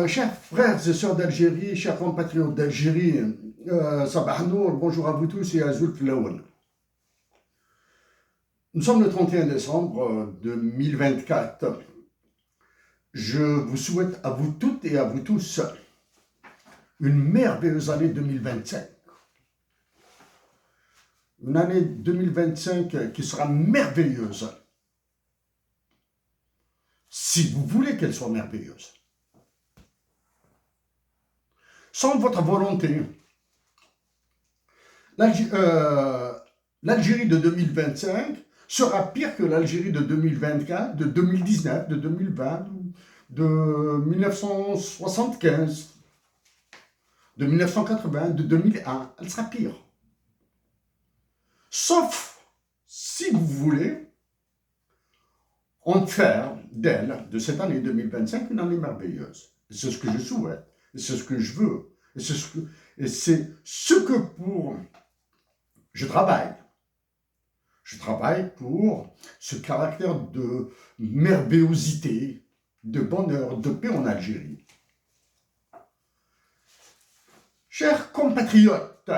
Chers frères et sœurs d'Algérie, chers compatriotes d'Algérie, Sabah Nour, bonjour à vous tous et à Zulf Laoun. Nous sommes le 31 décembre 2024. Je vous souhaite à vous toutes et à vous tous une merveilleuse année 2025. Une année 2025 qui sera merveilleuse, si vous voulez qu'elle soit merveilleuse. Sans votre volonté, l'Algérie de 2025 sera pire que l'Algérie de 2024, de 2019, de 2020, de 1975, de 1980, de 2001. Elle sera pire. Sauf si vous voulez en faire d'elle, de cette année 2025, une année merveilleuse. C'est ce que je souhaite, et c'est ce que je veux, et c'est ce que pour... Je travaille. Je travaille pour ce caractère de merveillosité, de bonheur, de paix en Algérie. Chers compatriotes,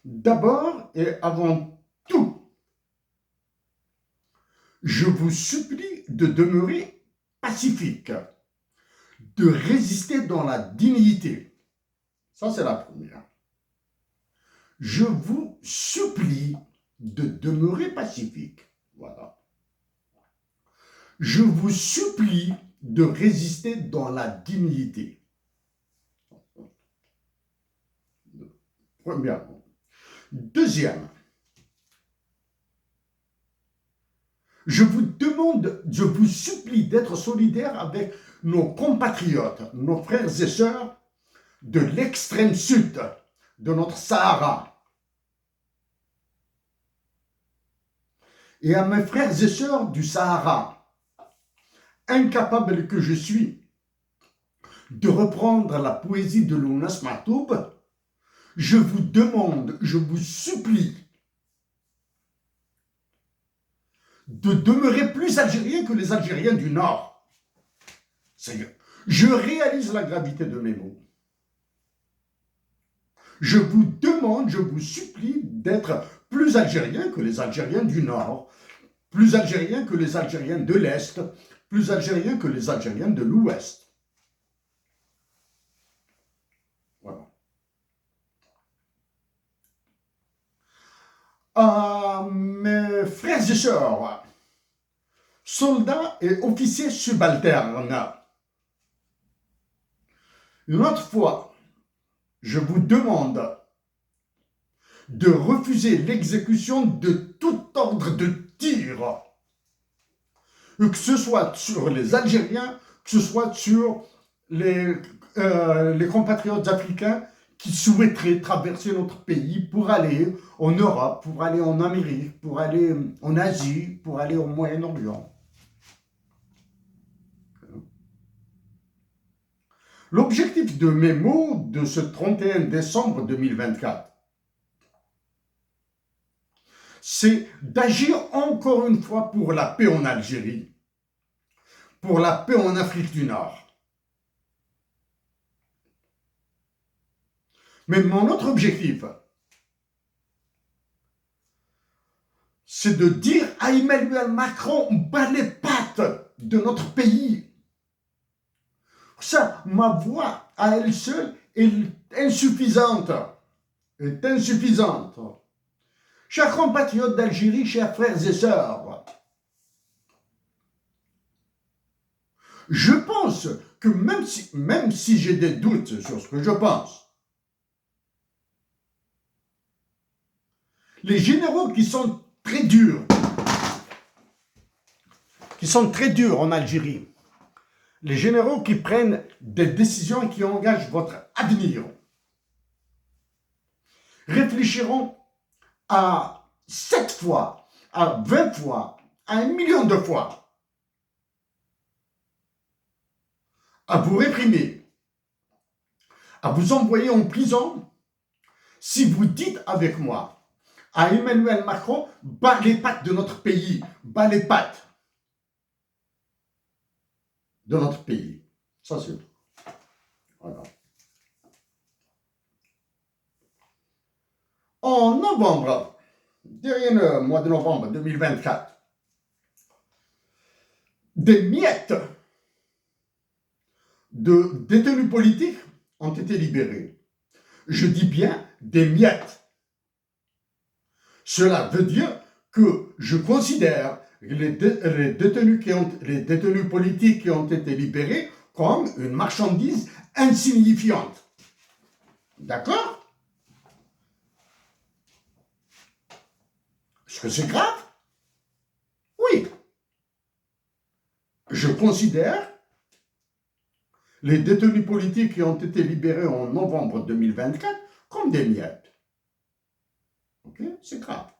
d'abord et avant tout, je vous supplie de demeurer pacifique, de résister dans la dignité. Ça, c'est la première. Je vous supplie de demeurer pacifique. Voilà. Je vous supplie de résister dans la dignité. Premièrement. Deuxième, je vous supplie d'être solidaire avec nos compatriotes, nos frères et sœurs de l'extrême sud de notre Sahara. Et à mes frères et sœurs du Sahara, incapable que je suis de reprendre la poésie de Lounas Matoub, je vous demande, je vous supplie de demeurer plus algérien que les Algériens du Nord. Je réalise la gravité de mes mots. Je vous demande, je vous supplie d'être plus algérien que les Algériens du Nord, plus algérien que les Algériens de l'Est, plus algérien que les Algériens de l'Ouest. Voilà. Mes frères et sœurs, soldats et officiers subalternes, une autre fois, je vous demande de refuser l'exécution de tout ordre de tir, que ce soit sur les Algériens, que ce soit sur les compatriotes africains qui souhaiteraient traverser notre pays pour aller en Europe, pour aller en Amérique, pour aller en Asie, pour aller au Moyen-Orient. L'objectif de mes mots de ce 31 décembre 2024, c'est d'agir encore une fois pour la paix en Algérie, pour la paix en Afrique du Nord. Mais mon autre objectif, c'est de dire à Emmanuel Macron, bat les pattes de notre pays. Ça, ma voix à elle seule est insuffisante. Chers compatriotes d'Algérie, chers frères et sœurs, je pense que même si j'ai des doutes sur ce que je pense, les généraux qui sont très durs en Algérie, les généraux qui prennent des décisions qui engagent votre avenir, réfléchiront à 7 fois, à 20 fois, à 1 million de fois, à vous réprimer, à vous envoyer en prison, si vous dites avec moi à Emmanuel Macron, bat les pattes de notre pays, bat les pattes. de notre pays. Ça, c'est tout. Voilà. En novembre, derrière le mois de novembre 2024, des miettes de détenus politiques ont été libérés. Je dis bien des miettes. Cela veut dire que je considère les détenus politiques qui ont été libérés comme une marchandise insignifiante. D'accord? Est-ce que c'est grave? Oui. Je considère les détenus politiques qui ont été libérés en novembre 2024 comme des miettes. Ok? C'est grave.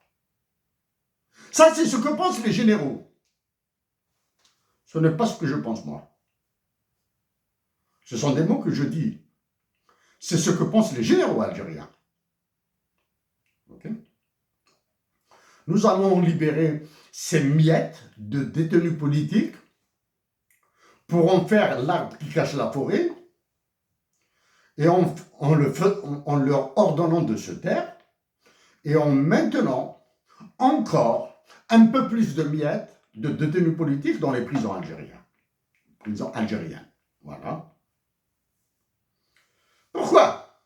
Ça, c'est ce que pensent les généraux. Ce n'est pas ce que je pense, moi. Ce sont des mots que je dis. C'est ce que pensent les généraux algériens. Ok? Nous allons libérer ces miettes de détenus politiques pour en faire l'arbre qui cache la forêt et en leur ordonnant de se taire et en maintenant encore un peu plus de miettes de détenus politiques dans les prisons algériennes. Prisons algériennes. Voilà. Pourquoi?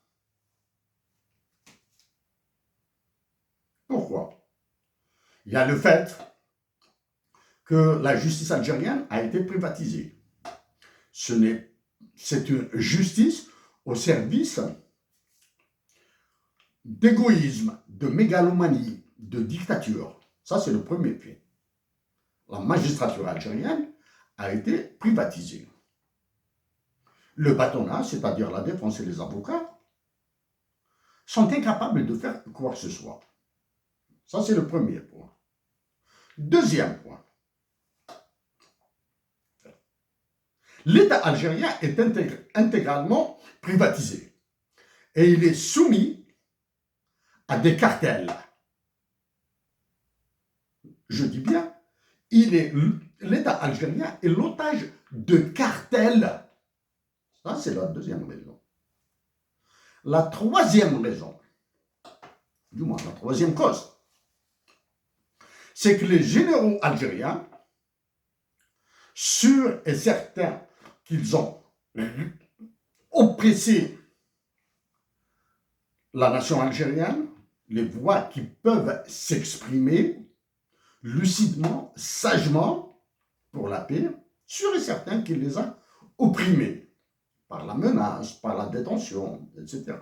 Pourquoi? Il y a le fait que la justice algérienne a été privatisée. C'est une justice au service d'égoïsme, de mégalomanie, de dictature. Ça, c'est le premier fait. La magistrature algérienne a été privatisée. Le bâtonnat, c'est-à-dire la défense et les avocats, sont incapables de faire quoi que ce soit. Ça, c'est le premier point. Deuxième point. L'État algérien est intégralement privatisé et il est soumis à des cartels. Je dis bien, l'État algérien est l'otage de cartels. Ça, c'est la deuxième raison. La troisième raison, du moins la troisième cause, c'est que les généraux algériens, sûrs et certains qu'ils ont oppressé la nation algérienne, les voix qui peuvent s'exprimer lucidement, sagement, pour la paix, sûrs et certains qu'il les a opprimés par la menace, par la détention, etc.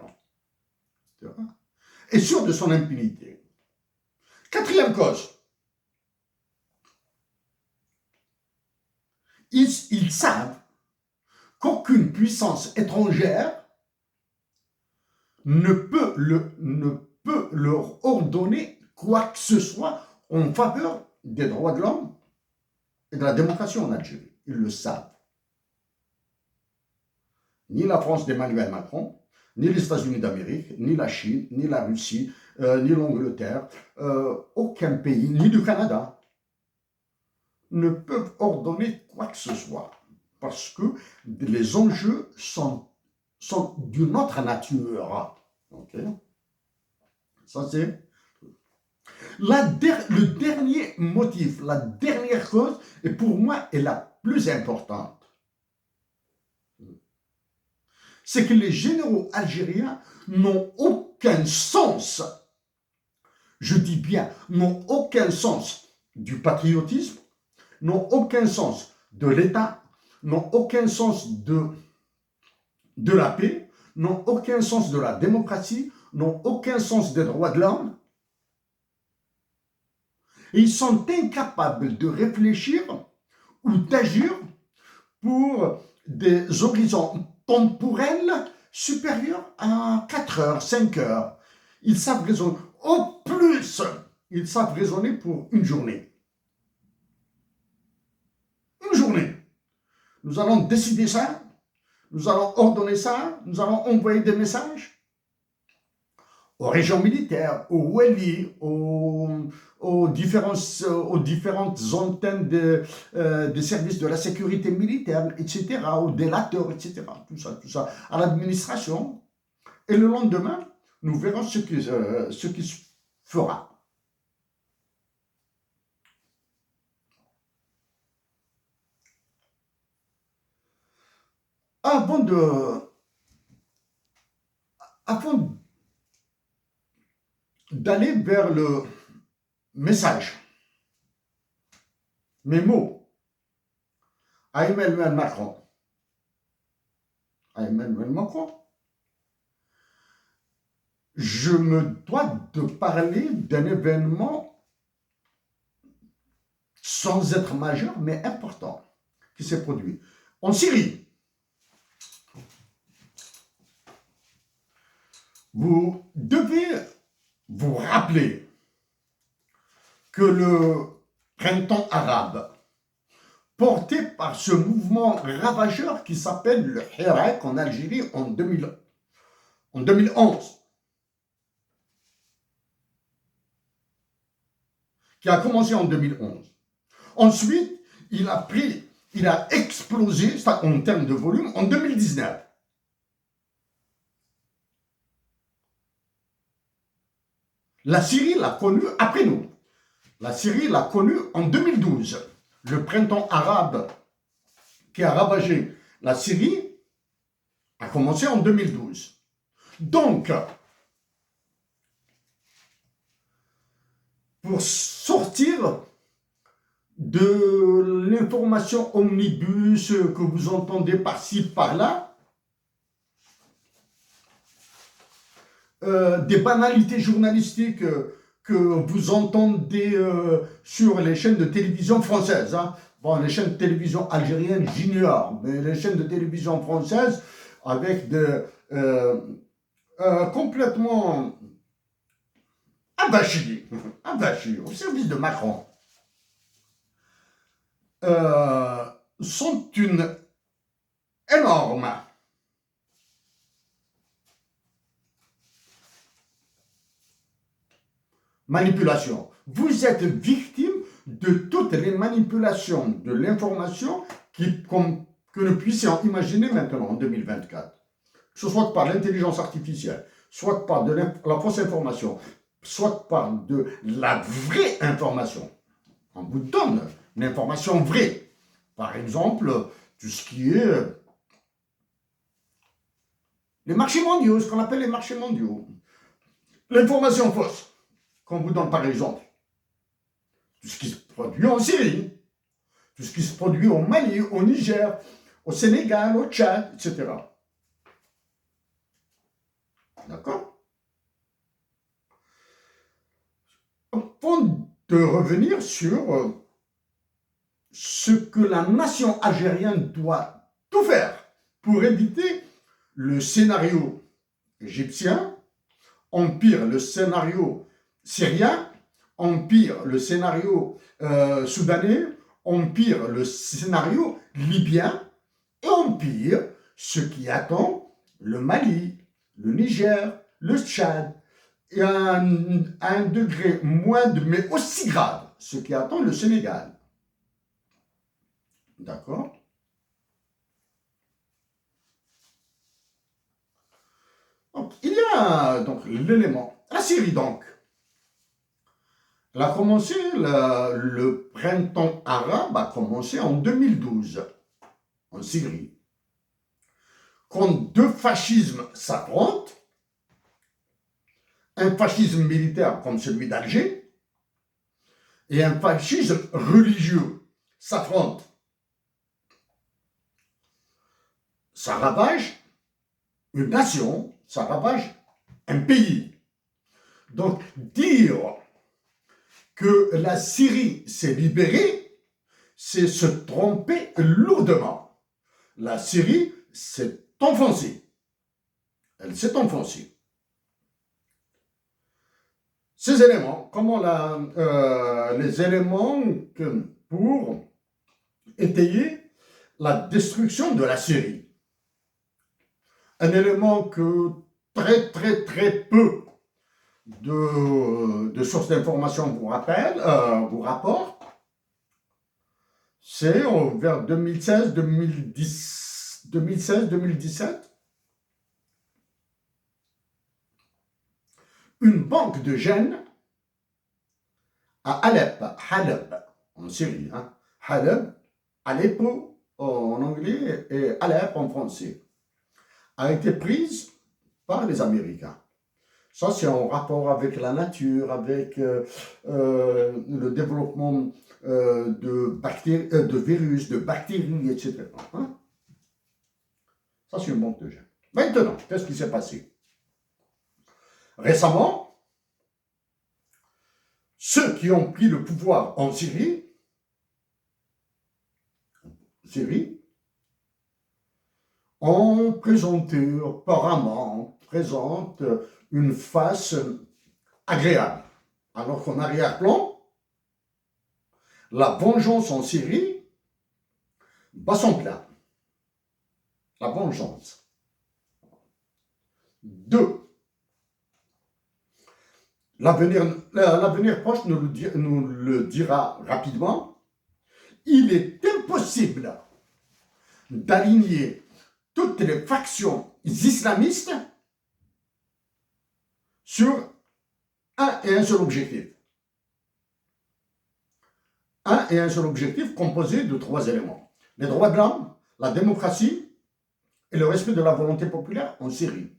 Et sûr de son impunité. Quatrième cause, ils savent qu'aucune puissance étrangère ne peut leur ordonner quoi que ce soit en faveur des droits de l'homme et de la démocratie en Algérie. Ils le savent. Ni la France d'Emmanuel Macron, ni les États-Unis d'Amérique, ni la Chine, ni la Russie, ni l'Angleterre, aucun pays, ni le Canada, ne peuvent ordonner quoi que ce soit. Parce que les enjeux sont d'une autre nature. Okay? Ça, c'est le dernier motif, la dernière cause, et pour moi, est la plus importante. C'est que les généraux algériens n'ont aucun sens, je dis bien, n'ont aucun sens du patriotisme, n'ont aucun sens de l'État, n'ont aucun sens de la paix, n'ont aucun sens de la démocratie, n'ont aucun sens des droits de l'homme. Et ils sont incapables de réfléchir ou d'agir pour des horizons temporels supérieurs à 4 heures, 5 heures. Ils savent raisonner. Au plus, ils savent raisonner pour une journée. Une journée. Nous allons décider ça. Nous allons ordonner ça. Nous allons envoyer des messages. aux régions militaires, aux Wali, aux différentes antennes des services de la sécurité militaire, etc., aux délateurs, etc., tout ça, à l'administration. Et le lendemain, nous verrons ce qui se fera. Avant d'aller vers le message, mes mots à Emmanuel Macron, je me dois de parler d'un événement sans être majeur, mais important, qui s'est produit en Syrie. Vous devez vous rappeler que le printemps arabe, porté par ce mouvement ravageur qui s'appelle le Hirak en Algérie en 2011, qui a commencé en 2011. Ensuite, il a explosé en termes de volume en 2019. La Syrie l'a connu après nous. La Syrie l'a connu en 2012. Le printemps arabe qui a ravagé la Syrie a commencé en 2012. Donc, pour sortir de l'information omnibus que vous entendez par-ci, par-là, des banalités journalistiques que vous entendez sur les chaînes de télévision françaises. Hein. Bon, les chaînes de télévision algériennes, j'ignore, mais les chaînes de télévision françaises avec complètement avachis au service de Macron, sont une énorme manipulation. Vous êtes victime de toutes les manipulations de l'information que nous puissions imaginer maintenant en 2024. Que ce soit par l'intelligence artificielle, soit par de la fausse information, soit par de la vraie information. On vous donne l'information vraie. Par exemple, tout ce qui est les marchés mondiaux, ce qu'on appelle les marchés mondiaux. L'information fausse qu'on vous donne par exemple. Tout ce qui se produit en Syrie, tout ce qui se produit au Mali, au Niger, au Sénégal, au Tchad, etc. D'accord? Avant de revenir sur ce que la nation algérienne doit tout faire pour éviter le scénario égyptien, empire le scénario syrien, empire le scénario soudanais, empire le scénario libyen, et empire ce qui attend le Mali, le Niger, le Tchad, et à un degré moindre, mais aussi grave, ce qui attend le Sénégal. D'accord? Donc, il y a donc l'élément. La Syrie, donc. Elle a commencé, le printemps arabe a commencé en 2012, en Syrie. Quand deux fascismes s'affrontent, un fascisme militaire comme celui d'Alger et un fascisme religieux s'affrontent. Ça ravage une nation, ça ravage un pays. Donc dire que la Syrie s'est libérée, c'est se tromper lourdement. La Syrie s'est enfoncée. Elle s'est enfoncée. Ces éléments, comment les éléments pour étayer la destruction de la Syrie. Un élément que très peu de sources d'information vous rapportent, c'est vers 2016-2017, une banque de gènes à Haleb, en Syrie. Hein. Haleb, Aleppo en anglais et Alep en français, a été prise par les Américains. Ça, c'est en rapport avec la nature, avec le développement de virus, de bactéries, etc. Hein? Ça, c'est une banque de gènes. Maintenant, qu'est-ce qui s'est passé? Récemment, ceux qui ont pris le pouvoir en Syrie ont présenté, apparemment, présentent une face agréable. Alors qu'en arrière-plan, la vengeance en Syrie bat son plein. La vengeance. 2. L'avenir proche nous le dira rapidement. Il est impossible d'aligner toutes les factions islamistes sur un et un seul objectif. Un et un seul objectif composé de 3 éléments. Les droits de l'homme, la démocratie et le respect de la volonté populaire en Syrie.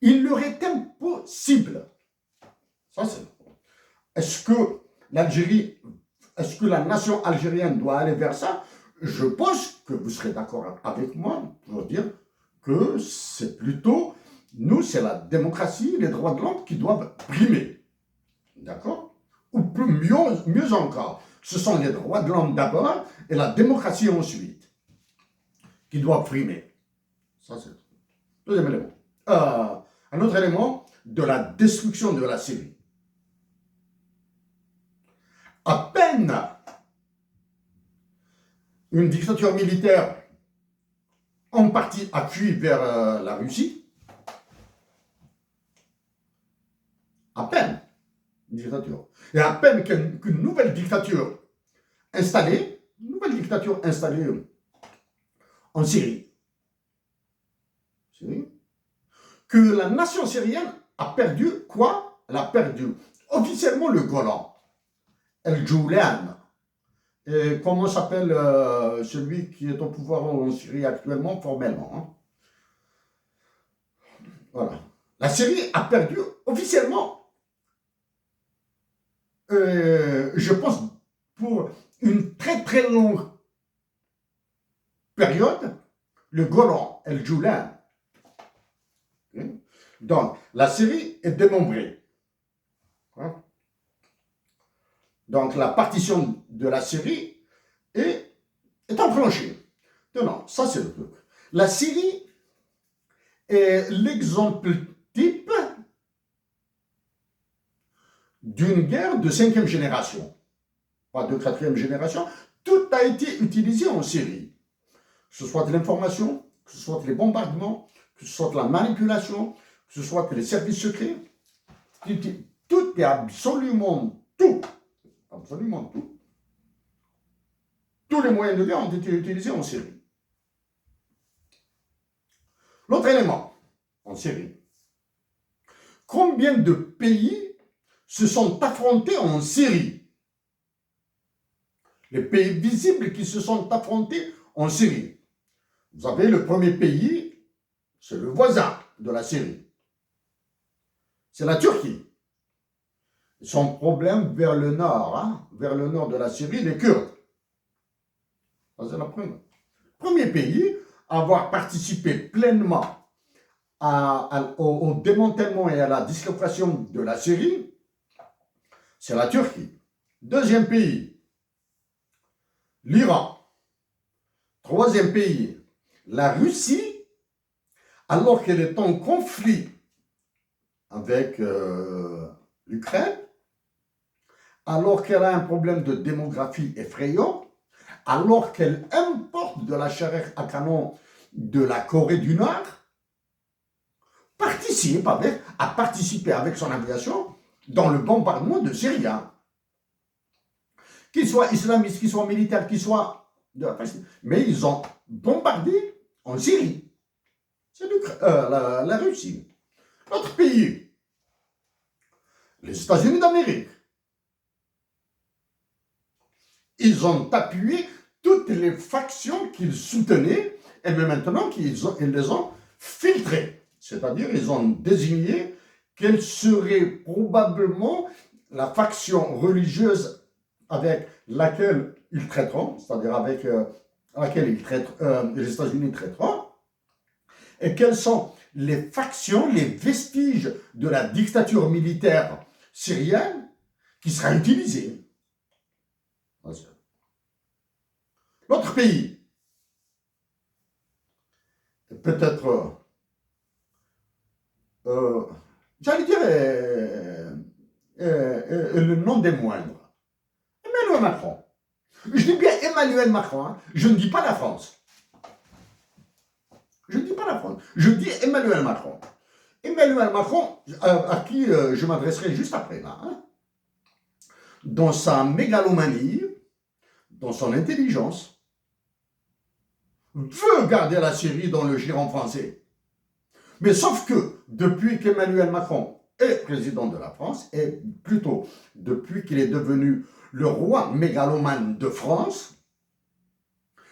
Il leur est impossible. Ça, c'est. Est-ce que la nation algérienne doit aller vers ça? Je pense que vous serez d'accord avec moi pour dire que c'est plutôt, nous, c'est la démocratie, les droits de l'homme qui doivent primer. D'accord? Ou mieux encore, ce sont les droits de l'homme d'abord et la démocratie ensuite qui doivent primer. Ça, c'est le deuxième élément. Un autre élément de la destruction de la Syrie. À peine une dictature militaire en partie a fui vers la Russie, à peine une dictature, et à peine qu'une nouvelle dictature installée en Syrie, que la nation syrienne a perdu quoi? Elle a perdu officiellement le Golan, El Joulan. Et comment s'appelle celui qui est au pouvoir en Syrie actuellement, formellement? Hein? Voilà. La Syrie a perdu officiellement, je pense, pour une très très longue période, le Golan, El Joulan. Donc, la Syrie est démembrée. Hein? Donc, la partition de la Syrie est enclenchée. Non, ça c'est le truc. La Syrie est l'exemple type d'une guerre de 5e génération. Pas de 4e génération. Tout a été utilisé en Syrie. Que ce soit de l'information, que ce soit les bombardements, que ce soit de la manipulation, que ce soit les services secrets. Tout est absolument tout. Absolument tout. Tous les moyens de guerre ont été utilisés en Syrie. L'autre élément, en Syrie, combien de pays se sont affrontés en Syrie? Les pays visibles qui se sont affrontés en Syrie. Vous avez le premier pays, c'est le voisin de la Syrie. C'est la Turquie. Son problème vers le nord, hein, vers le nord de la Syrie, les Kurdes. Ça, c'est la première. Premier pays à avoir participé pleinement au démantèlement et à la dislocation de la Syrie, c'est la Turquie. Deuxième pays, l'Iran. Troisième pays, la Russie, alors qu'elle est en conflit avec l'Ukraine, alors qu'elle a un problème de démographie effrayant, alors qu'elle importe de la chair à canon de la Corée du Nord, a participé avec son aviation dans le bombardement de Syriens. Qu'ils soient islamistes, qu'ils soient militaires, qu'ils soient de la Palestine. Mais ils ont bombardé en Syrie. C'est la Russie. Notre pays, les États-Unis d'Amérique, ils ont appuyé toutes les factions qu'ils soutenaient et même maintenant ils les ont filtrées. C'est-à-dire ils ont désigné quelle serait probablement la faction religieuse avec laquelle ils traiteront, c'est-à-dire avec laquelle les États-Unis traiteront, et quelles sont les factions, les vestiges de la dictature militaire syrienne qui sera utilisée. L'autre pays, peut-être, j'allais dire, le nom des moindres, Emmanuel Macron. Je dis bien Emmanuel Macron, hein. Je ne dis pas la France. Je ne dis pas la France, je dis Emmanuel Macron. Emmanuel Macron, à qui je m'adresserai juste après, là, hein, dans sa mégalomanie, dans son intelligence, veut garder la Syrie dans le giron français. Mais sauf que, depuis qu'Emmanuel Macron est président de la France, et plutôt depuis qu'il est devenu le roi mégalomane de France,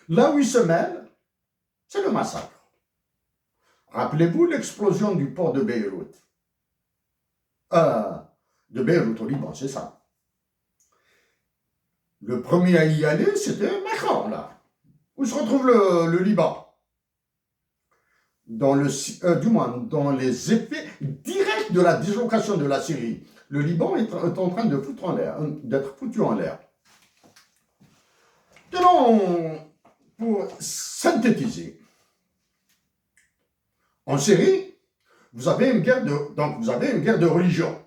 là où il se mêle, c'est le massacre. Rappelez-vous l'explosion du port de Beyrouth. De Beyrouth au Liban, c'est ça. Le premier à y aller, c'était Macron, là. Où se retrouve le Liban? Dans dans les effets directs de la dislocation de la Syrie. Le Liban est en train de d'être foutu en l'air. Tenons, pour synthétiser, en Syrie, vous avez une guerre de religion.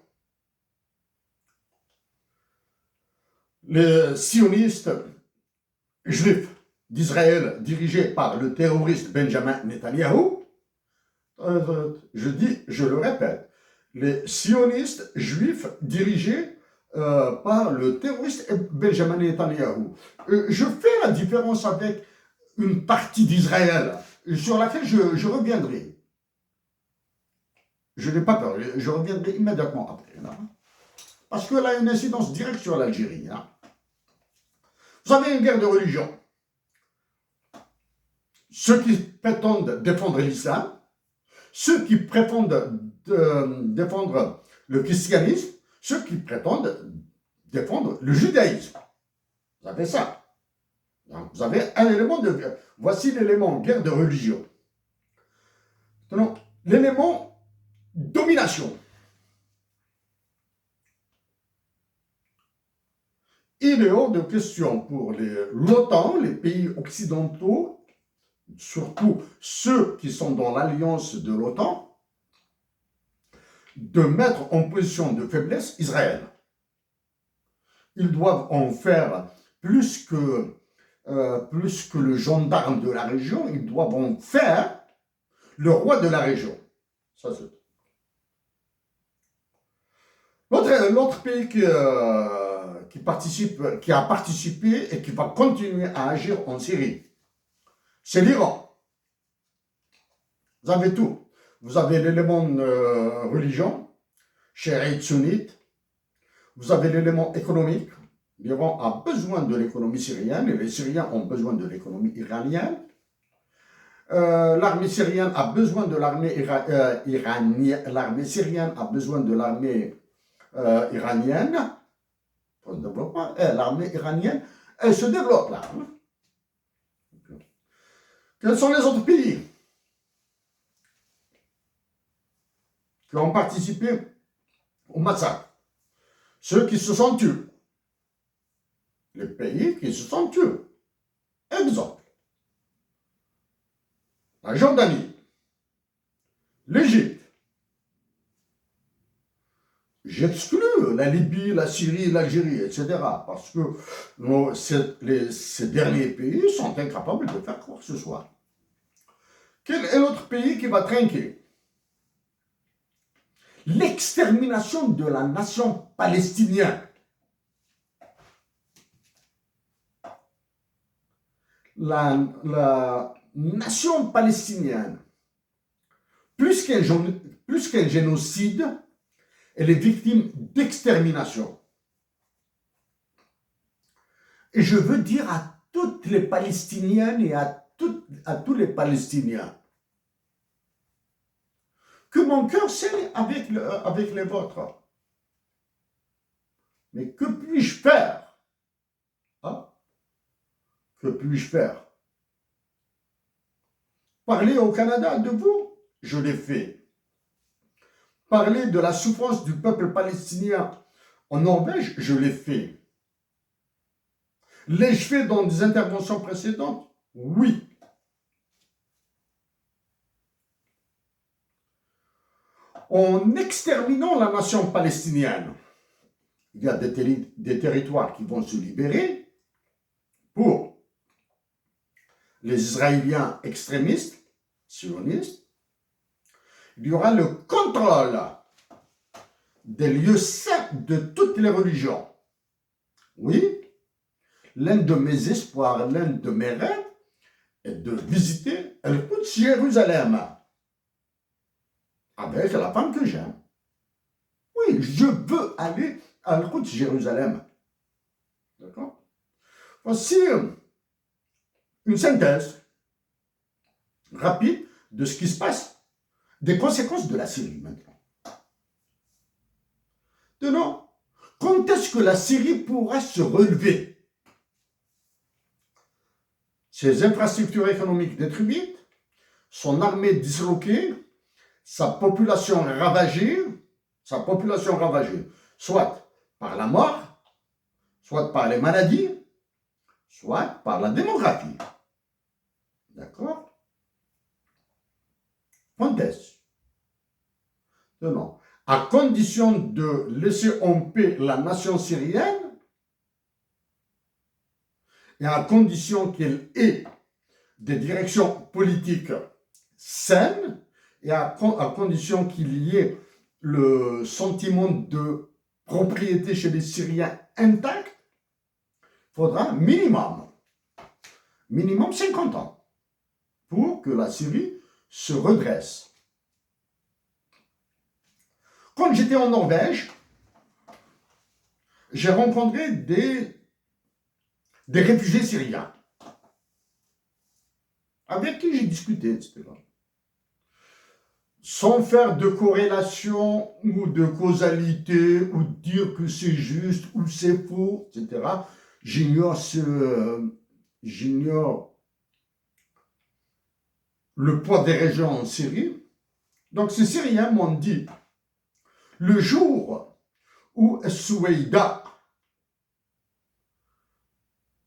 Les sionistes juifs d'Israël, dirigés par le terroriste Benjamin Netanyahou, je le répète, les sionistes juifs dirigés par le terroriste Benjamin Netanyahou. Je fais la différence avec une partie d'Israël sur laquelle je reviendrai. Je n'ai pas peur, je reviendrai immédiatement après. Là, parce qu'elle a une incidence directe sur l'Algérie. Là. Vous avez une guerre de religion. Ceux qui prétendent défendre l'islam, ceux qui prétendent défendre le christianisme, ceux qui prétendent défendre le judaïsme. Vous avez ça. Donc, vous avez un élément de guerre. Voici l'élément guerre de religion. Maintenant, l'élément domination. Il est hors de question pour l'OTAN, les pays occidentaux, surtout ceux qui sont dans l'alliance de l'OTAN, de mettre en position de faiblesse Israël. Ils doivent en faire plus que le gendarme de la région, ils doivent en faire le roi de la région. Ça, c'est l'autre pays qui a participé et qui va continuer à agir en Syrie, c'est l'Iran. Vous avez tout. Vous avez l'élément religion, chiite sunnite. Vous avez l'élément économique. L'Iran a besoin de l'économie syrienne et les Syriens ont besoin de l'économie iranienne. L'armée syrienne a besoin de l'armée iranienne. L'armée syrienne a besoin de l'armée iranienne. Pour le développement. L'armée iranienne, elle se développe là. Quels sont les autres pays qui ont participé au massacre? Ceux qui se sont tués. Les pays qui se sont tués. Exemple. La Jordanie. L'Égypte. J'exclus la Libye, la Syrie, l'Algérie, etc. Parce que ces derniers pays sont incapables de faire quoi que ce soit. Quel est l'autre pays qui va trinquer? l'extermination de la nation palestinienne. La nation palestinienne, plus qu'un génocide, elle est victime d'extermination. Et je veux dire à toutes les Palestiniennes et à tous les Palestiniens que mon cœur saigne avec les vôtres. Mais que puis-je faire? Hein? Que puis-je faire? Parler au Canada de vous? Je l'ai fait. Parler de la souffrance du peuple palestinien en Norvège? Je l'ai fait. L'ai-je fait dans des interventions précédentes? Oui. En exterminant la nation palestinienne, il y a des territoires qui vont se libérer pour les Israéliens extrémistes, sionistes. Il y aura le contrôle des lieux saints de toutes les religions. Oui, l'un de mes espoirs, l'un de mes rêves est de visiter Jérusalem avec la femme que j'aime. Oui, je veux aller à Jérusalem. D'accord? Voici une synthèse rapide de ce qui se passe, des conséquences de la Syrie maintenant. Maintenant, quand est-ce que la Syrie pourra se relever? Ses infrastructures économiques détruites, son armée disloquée, sa population ravagée, soit par la mort, soit par les maladies, soit par la démographie. D'accord? Quand est-ce? Non. À condition de laisser en paix la nation syrienne et à condition qu'elle ait des directions politiques saines et à condition qu'il y ait le sentiment de propriété chez les Syriens intact, il faudra minimum 50 ans pour que la Syrie se redresse. Quand j'étais en Norvège, j'ai rencontré des réfugiés syriens avec qui j'ai discuté, etc. Sans faire de corrélation ou de causalité ou dire que c'est juste ou c'est faux, etc. J'ignore le poids des régions en Syrie. Donc ces Syriens m'ont dit, le jour où Soueïda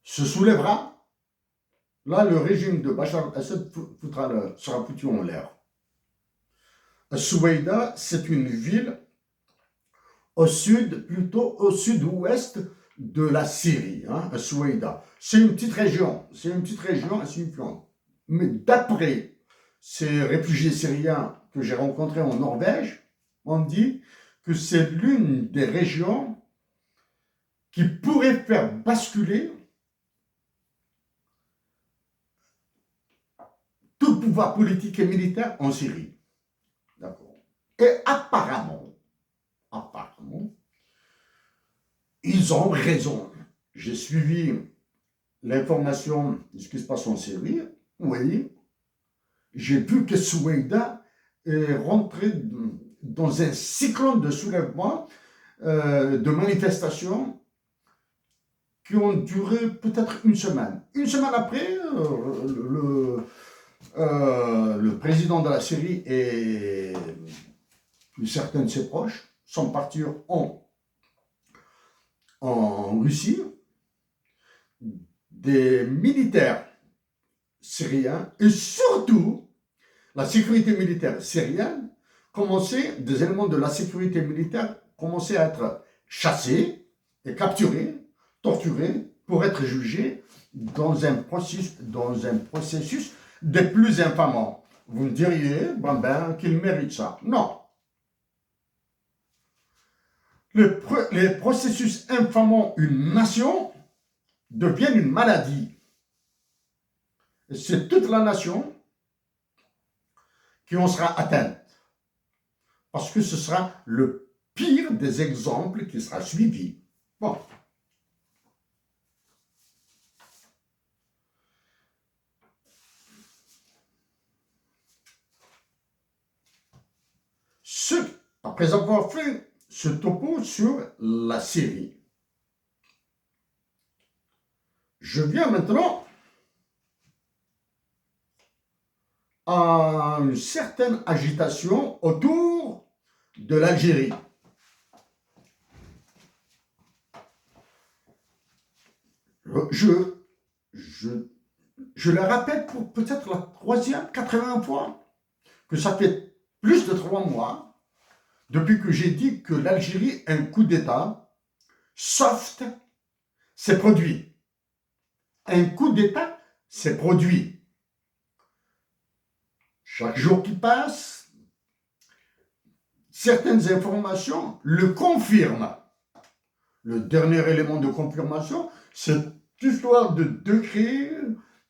se soulèvera, là le régime de Bachar al-Assad sera foutu en l'air. Soueïda, c'est une ville plutôt au sud-ouest de la Syrie, Soueïda. C'est une petite région insignifiante. Mais d'après ces réfugiés syriens que j'ai rencontrés en Norvège, on dit que c'est l'une des régions qui pourrait faire basculer tout pouvoir politique et militaire en Syrie. D'accord. Et apparemment, ils ont raison. J'ai suivi l'information de ce qui se passe en Syrie. Oui, j'ai vu que Soueïda est rentré dans un cyclone de soulèvement, de manifestations qui ont duré peut-être une semaine. Une semaine après, le président de la Syrie et certains de ses proches sont partis en Russie. Des militaires syriens et surtout la sécurité militaire syrienne des éléments de la sécurité militaire commençaient à être chassés et capturés, torturés pour être jugés dans un processus des plus infamants. Vous me diriez, qu'ils méritent ça. Non. les processus infamant une nation deviennent une maladie. Et c'est toute la nation qui en sera atteinte. Parce que ce sera le pire des exemples qui sera suivi. Bon. Après avoir fait ce topo sur la Syrie, je viens maintenant à une certaine agitation autour de l'Algérie. Je le répète pour peut-être la troisième, quatrième fois, que ça fait plus de 3 mois depuis que j'ai dit que l'Algérie, un coup d'État soft, s'est produit. Un coup d'État s'est produit. Chaque jour qui passe, certaines informations le confirment. Le dernier élément de confirmation, c'est l'histoire de décret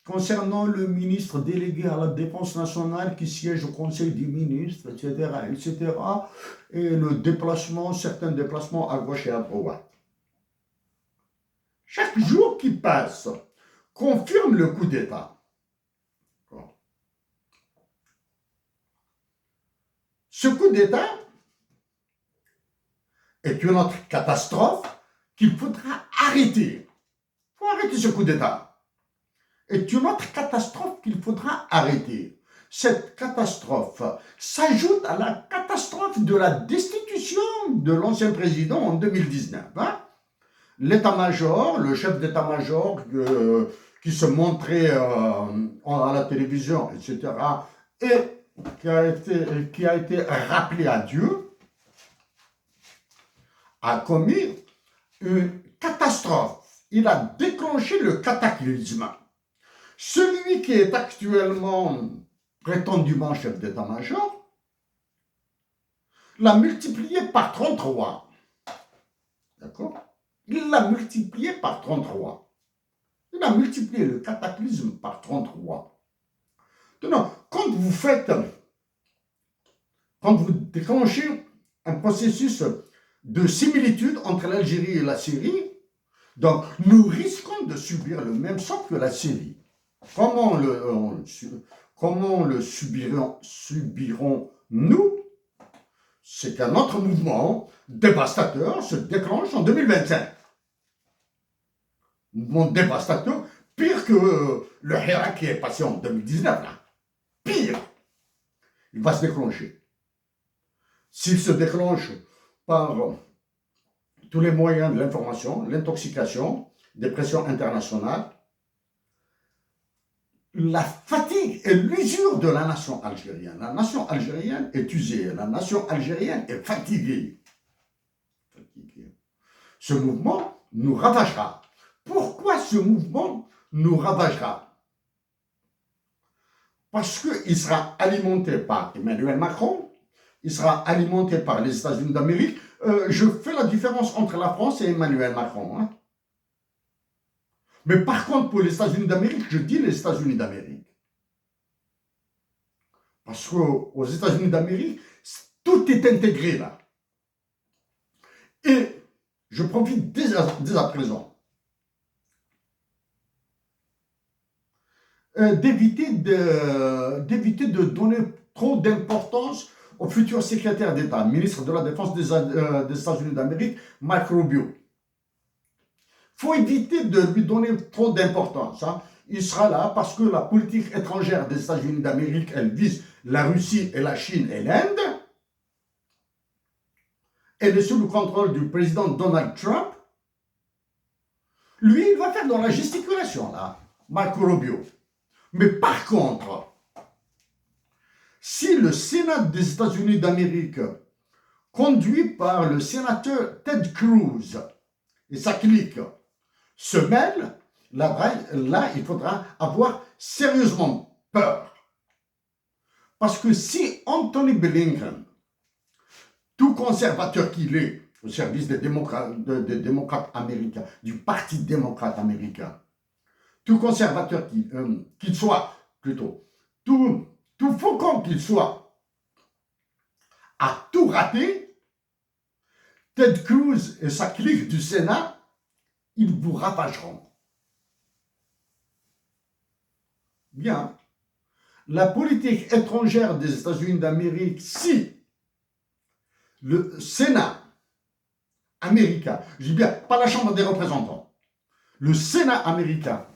concernant le ministre délégué à la Défense nationale qui siège au Conseil des ministres, etc., etc., et le déplacement, certains déplacements à gauche et à droite. Chaque jour qui passe confirme le coup d'État. Ce coup d'État est une autre catastrophe qu'il faudra arrêter. Il faut arrêter ce coup d'État. Est une autre catastrophe qu'il faudra arrêter. Cette catastrophe s'ajoute à la catastrophe de la destitution de l'ancien président en 2019. L'état-major, le chef d'état-major qui se montrait à la télévision, etc., et qui a été rappelé à Dieu, a commis une catastrophe. Il a déclenché le cataclysme. Celui qui est actuellement prétendument chef d'état-major l'a multiplié par 33. D'accord? Il l'a multiplié par 33. Il a multiplié le cataclysme par 33. Donc, quand vous déclenchez un processus de similitude entre l'Algérie et la Syrie, donc nous risquons de subir le même sort que la Syrie. Comment le subirons-nous? C'est qu'un autre mouvement dévastateur se déclenche en 2025. Mouvement dévastateur, pire que le Hirak qui est passé en 2019, là. Pire. Il va se déclencher. S'il se déclenche par tous les moyens de l'information, l'intoxication, des pressions internationales, la fatigue et l'usure de la nation algérienne. La nation algérienne est usée, la nation algérienne est fatiguée. Ce mouvement nous ravagera. Pourquoi ce mouvement nous ravagera? Parce qu'il sera alimenté par Emmanuel Macron, il sera alimenté par les États-Unis d'Amérique. Je fais la différence entre la France et Emmanuel Macron. Mais par contre, pour les États-Unis d'Amérique, je dis les États-Unis d'Amérique. Parce qu'aux États-Unis d'Amérique, tout est intégré là. Et je profite dès à présent d'éviter de donner trop d'importance au futur secrétaire d'État, ministre de la Défense des États-Unis d'Amérique, Marco Rubio. Il faut éviter de lui donner trop d'importance. Il sera là parce que la politique étrangère des États-Unis d'Amérique, elle vise la Russie et la Chine et l'Inde. Elle est sous le contrôle du président Donald Trump. Lui, il va faire dans la gesticulation, là, Marco Rubio. Mais par contre, si le Sénat des États-Unis d'Amérique, conduit par le sénateur Ted Cruz et sa clique, se mêle, là, il faudra avoir sérieusement peur. Parce que si Anthony Blinken, tout conservateur qu'il est, au service des démocrates américains, du Parti démocrate américain. Tout conservateur qu'il soit, plutôt, tout faucon qu'il soit, a tout raté. Ted Cruz et sa clique du Sénat, ils vous ravageront. Bien. La politique étrangère des États-Unis d'Amérique, si le Sénat américain, je dis bien, pas la Chambre des représentants, le Sénat américain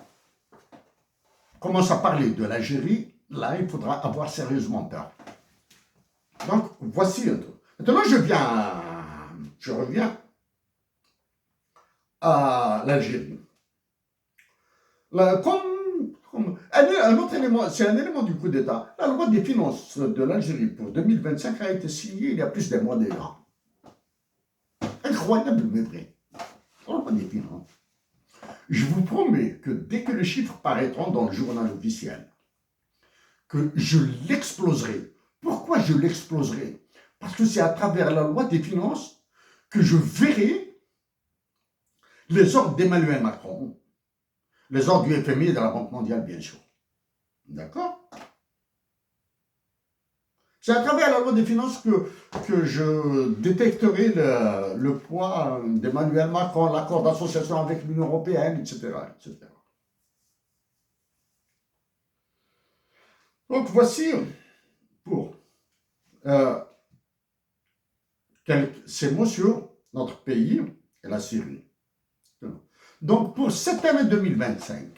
commence à parler de l'Algérie, là, il faudra avoir sérieusement peur. Donc, voici un truc. Maintenant, je reviens à l'Algérie. Un autre élément, c'est un élément du coup d'État. La loi des finances de l'Algérie pour 2025 a été signée il y a plus d'un mois déjà. Incroyable, mais vrai. La loi des finances. Je vous promets que dès que les chiffres paraîtront dans le journal officiel, que je l'exploserai. Pourquoi je l'exploserai? Parce que c'est à travers la loi des finances que je verrai les ordres d'Emmanuel Macron, les ordres du FMI et de la Banque mondiale, bien sûr. D'accord? C'est à travers la loi des finances que je détecterai le poids d'Emmanuel Macron, l'accord d'association avec l'Union européenne, etc., etc. Donc voici pour ces mots sur notre pays et la Syrie. Donc pour cette année 2025,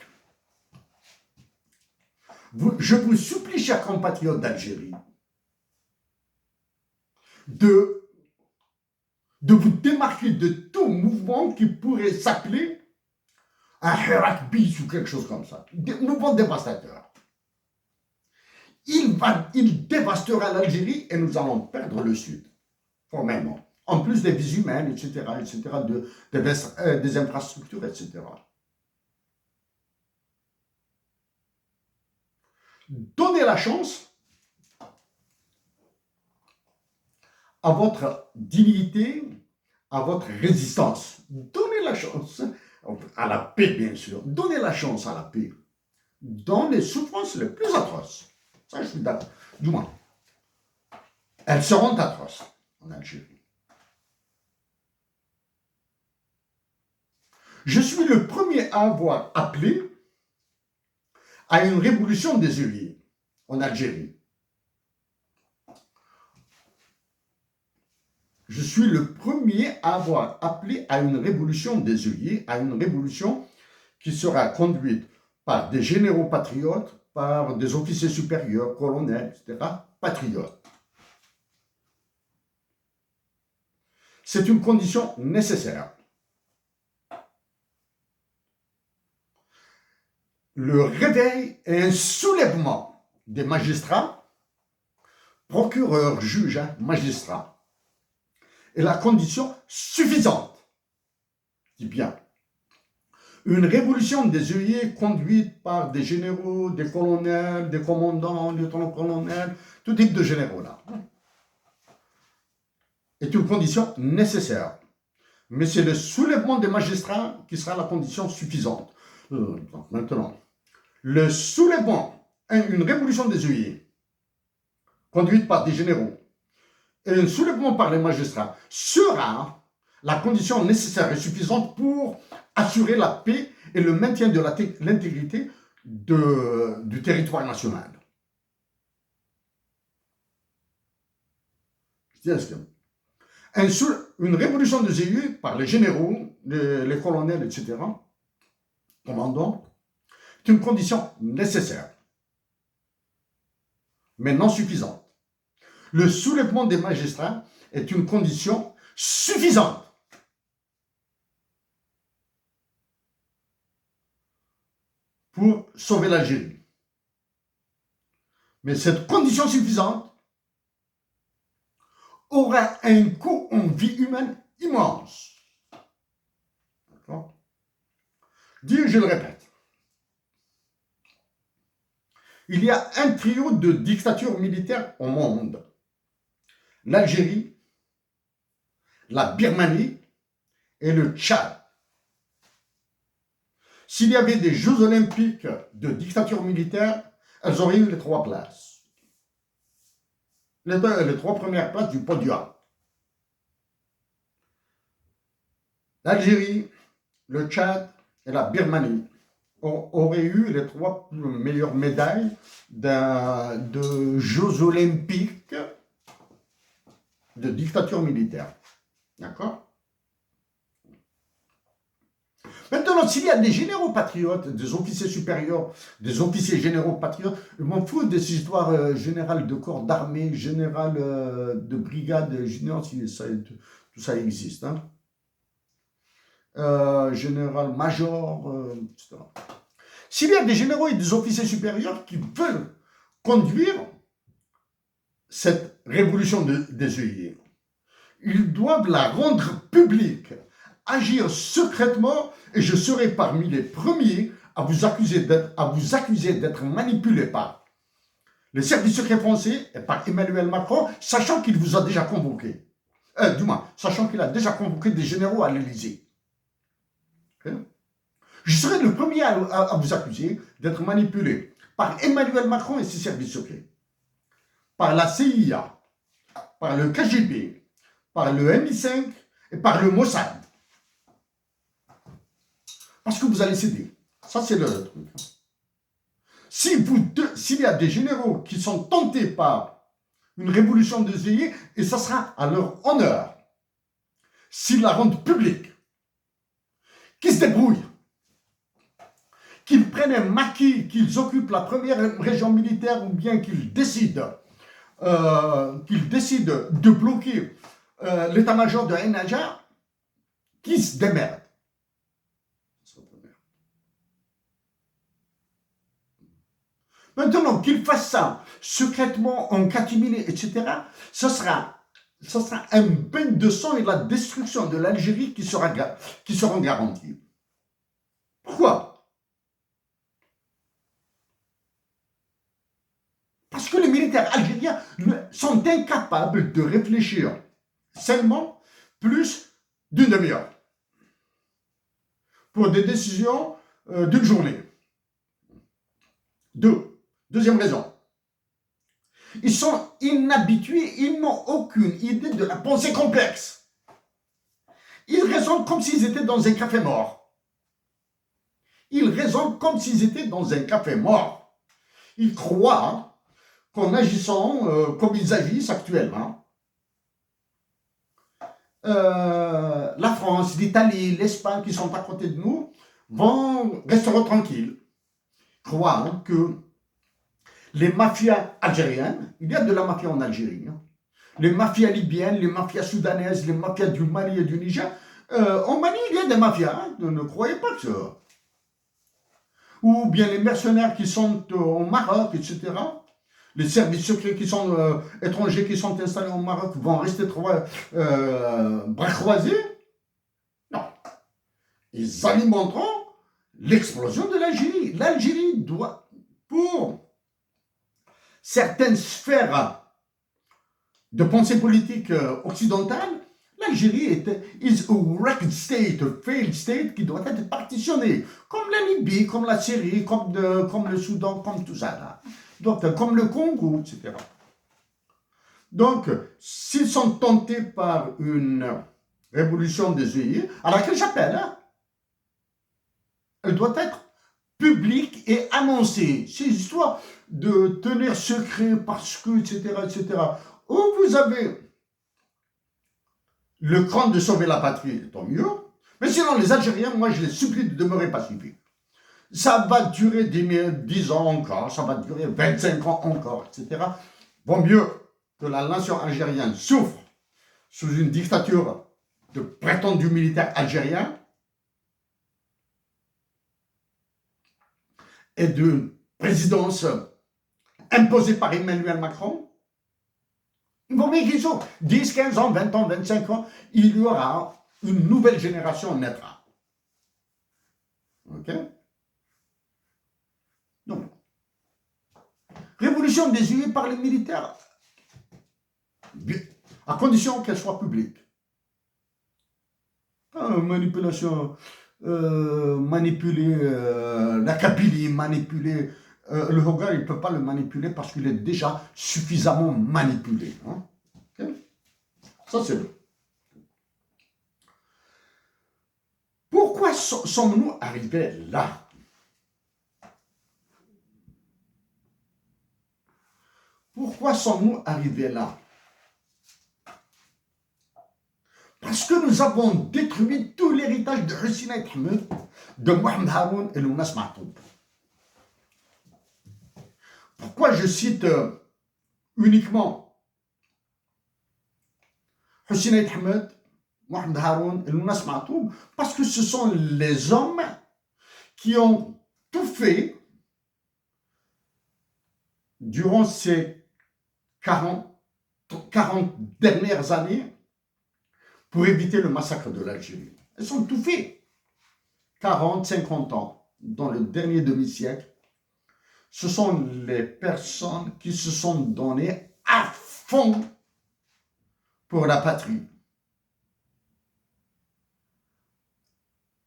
je vous supplie, chers compatriotes d'Algérie, de vous démarquer de tout mouvement qui pourrait s'appeler un Hirak bis ou quelque chose comme ça. Mouvement dévastateur. Il dévastera l'Algérie et nous allons perdre le Sud, formellement. En plus des vies humaines, etc., des infrastructures, etc. Donnez la chance à votre dignité, à votre résistance. Donnez la chance à la paix, bien sûr. Donnez la chance à la paix dans les souffrances les plus atroces. Ça, je suis d'accord. Du moins, elles seront atroces en Algérie. Je suis le premier à avoir appelé à une révolution des œillets en Algérie. Je suis le premier à avoir appelé à une révolution des œillets, à une révolution qui sera conduite par des généraux patriotes, par des officiers supérieurs, colonels, etc., patriotes. C'est une condition nécessaire. Le réveil et un soulèvement des magistrats, procureurs, juges, magistrats, est la condition suffisante. Je dis bien. Une révolution des œillets conduite par des généraux, des colonels, des commandants, lieutenants-colonels, tout type de généraux là, est une condition nécessaire. Mais c'est le soulèvement des magistrats qui sera la condition suffisante. Maintenant, le soulèvement, une révolution des œillets, conduite par des généraux, et un soulèvement par les magistrats, sera la condition nécessaire et suffisante pour assurer la paix et le maintien de l'intégrité du territoire national. Une révolution des œillets par les généraux, les colonels, etc., commandants, est une condition nécessaire, mais non suffisante. Le soulèvement des magistrats est une condition suffisante pour sauver l'Algérie. Mais cette condition suffisante aura un coût en vie humaine immense. D'accord? Je le répète. Il y a un trio de dictatures militaires au monde. L'Algérie, la Birmanie et le Tchad. S'il y avait des Jeux olympiques de dictature militaire, elles auraient eu les 3 places. Les 3 premières places du podium. L'Algérie, le Tchad et la Birmanie auraient eu les 3 meilleures médailles de Jeux olympiques de dictature militaire. D'accord? Maintenant, s'il y a des généraux patriotes, des officiers supérieurs, des officiers généraux patriotes, je m'en fous des histoires générales de corps d'armée, général de brigade, général, si ça, tout ça existe. Hein. Général-major, etc. S'il y a des généraux et des officiers supérieurs qui veulent conduire cette révolution des œillets, ils doivent la rendre publique, agir secrètement, et je serai parmi les premiers à vous accuser d'être manipulé par les services secrets français et par Emmanuel Macron, sachant qu'il vous a déjà convoqué. Du moins, sachant qu'il a déjà convoqué des généraux à l'Élysée. Je serai le premier à vous accuser d'être manipulé par Emmanuel Macron et ses services secrets, par la CIA, par le KGB, par le MI5 et par le Mossad. Parce que vous allez céder. Ça, c'est le truc. S'il y a des généraux qui sont tentés par une révolution des œillets, et ça sera à leur honneur, s'ils la rendent publique, qu'ils se débrouillent, qu'ils prennent un maquis, qu'ils occupent la première région militaire, ou bien qu'ils décident de bloquer l'état-major de Najar, qui se démerde. Maintenant, qu'ils fassent ça secrètement, en catimini, etc., ce sera un bain de sang et de la destruction de l'Algérie qui seront garantis. Pourquoi? Parce que les militaires algériens sont incapables de réfléchir seulement plus d'une demi-heure pour des décisions d'une journée. Deuxième raison. Ils sont inhabitués, ils n'ont aucune idée de la pensée complexe. Ils raisonnent comme s'ils étaient dans un café mort. Ils raisonnent comme s'ils étaient dans un café mort. Ils croient qu'en agissant comme ils agissent actuellement, la France, l'Italie, l'Espagne qui sont à côté de nous resteront tranquilles. Ils croient que les mafias algériennes, il y a de la mafia en Algérie, hein, les mafias libyennes, les mafias soudanaises, les mafias du Mali et du Niger, en Mali, il y a des mafias, hein, ne croyez pas que ça. Ou bien les mercenaires qui sont au Maroc, etc. Les services secrets qui sont étrangers qui sont installés au Maroc vont rester bras croisés. Non. Ils alimenteront l'explosion de l'Algérie. L'Algérie doit, pour certaines sphères de pensée politique occidentale, l'Algérie is a wrecked state, a failed state qui doit être partitionnée, comme la Libye, comme la Syrie, comme le Soudan, comme tout ça, là. Donc, comme le Congo, etc. Donc, s'ils sont tentés par une révolution des œillets, à laquelle j'appelle, hein, elle doit être publique et annoncée. Ces histoires de tenir secret parce que, etc., etc. Ou vous avez le cran de sauver la patrie, tant mieux. Mais sinon, les Algériens, moi, je les supplie de demeurer pacifiques. Ça va durer 10 ans encore, ça va durer 25 ans encore, etc. Vaut mieux que la nation algérienne souffre sous une dictature de prétendus militaires algériens et d'une présidence imposée par Emmanuel Macron. Il vaut mieux qu'ils souffrent. 10, 15 ans, 20 ans, 25 ans, il y aura une nouvelle génération naîtra. Ok? Donc, révolution désignée par les militaires, à condition qu'elle soit publique. Manipulation, manipuler la Kabylie, manipuler le Hogar, il ne peut pas le manipuler parce qu'il est déjà suffisamment manipulé. Hein. Okay? Ça, c'est le. Pourquoi sommes-nous arrivés là? Pourquoi sommes-nous arrivés là? Parce que nous avons détruit tout l'héritage de Hussein Ahmed, de Mohamed Haroun et Lounas Mahtoub. Pourquoi je cite uniquement Hussein Ahmed, Mohamed Haroun et Lounas Mahtoub? Parce que ce sont les hommes qui ont tout fait durant ces 40 dernières années pour éviter le massacre de l'Algérie. Ils ont tout fait. 40, 50 ans, dans le dernier demi-siècle, ce sont les personnes qui se sont données à fond pour la patrie.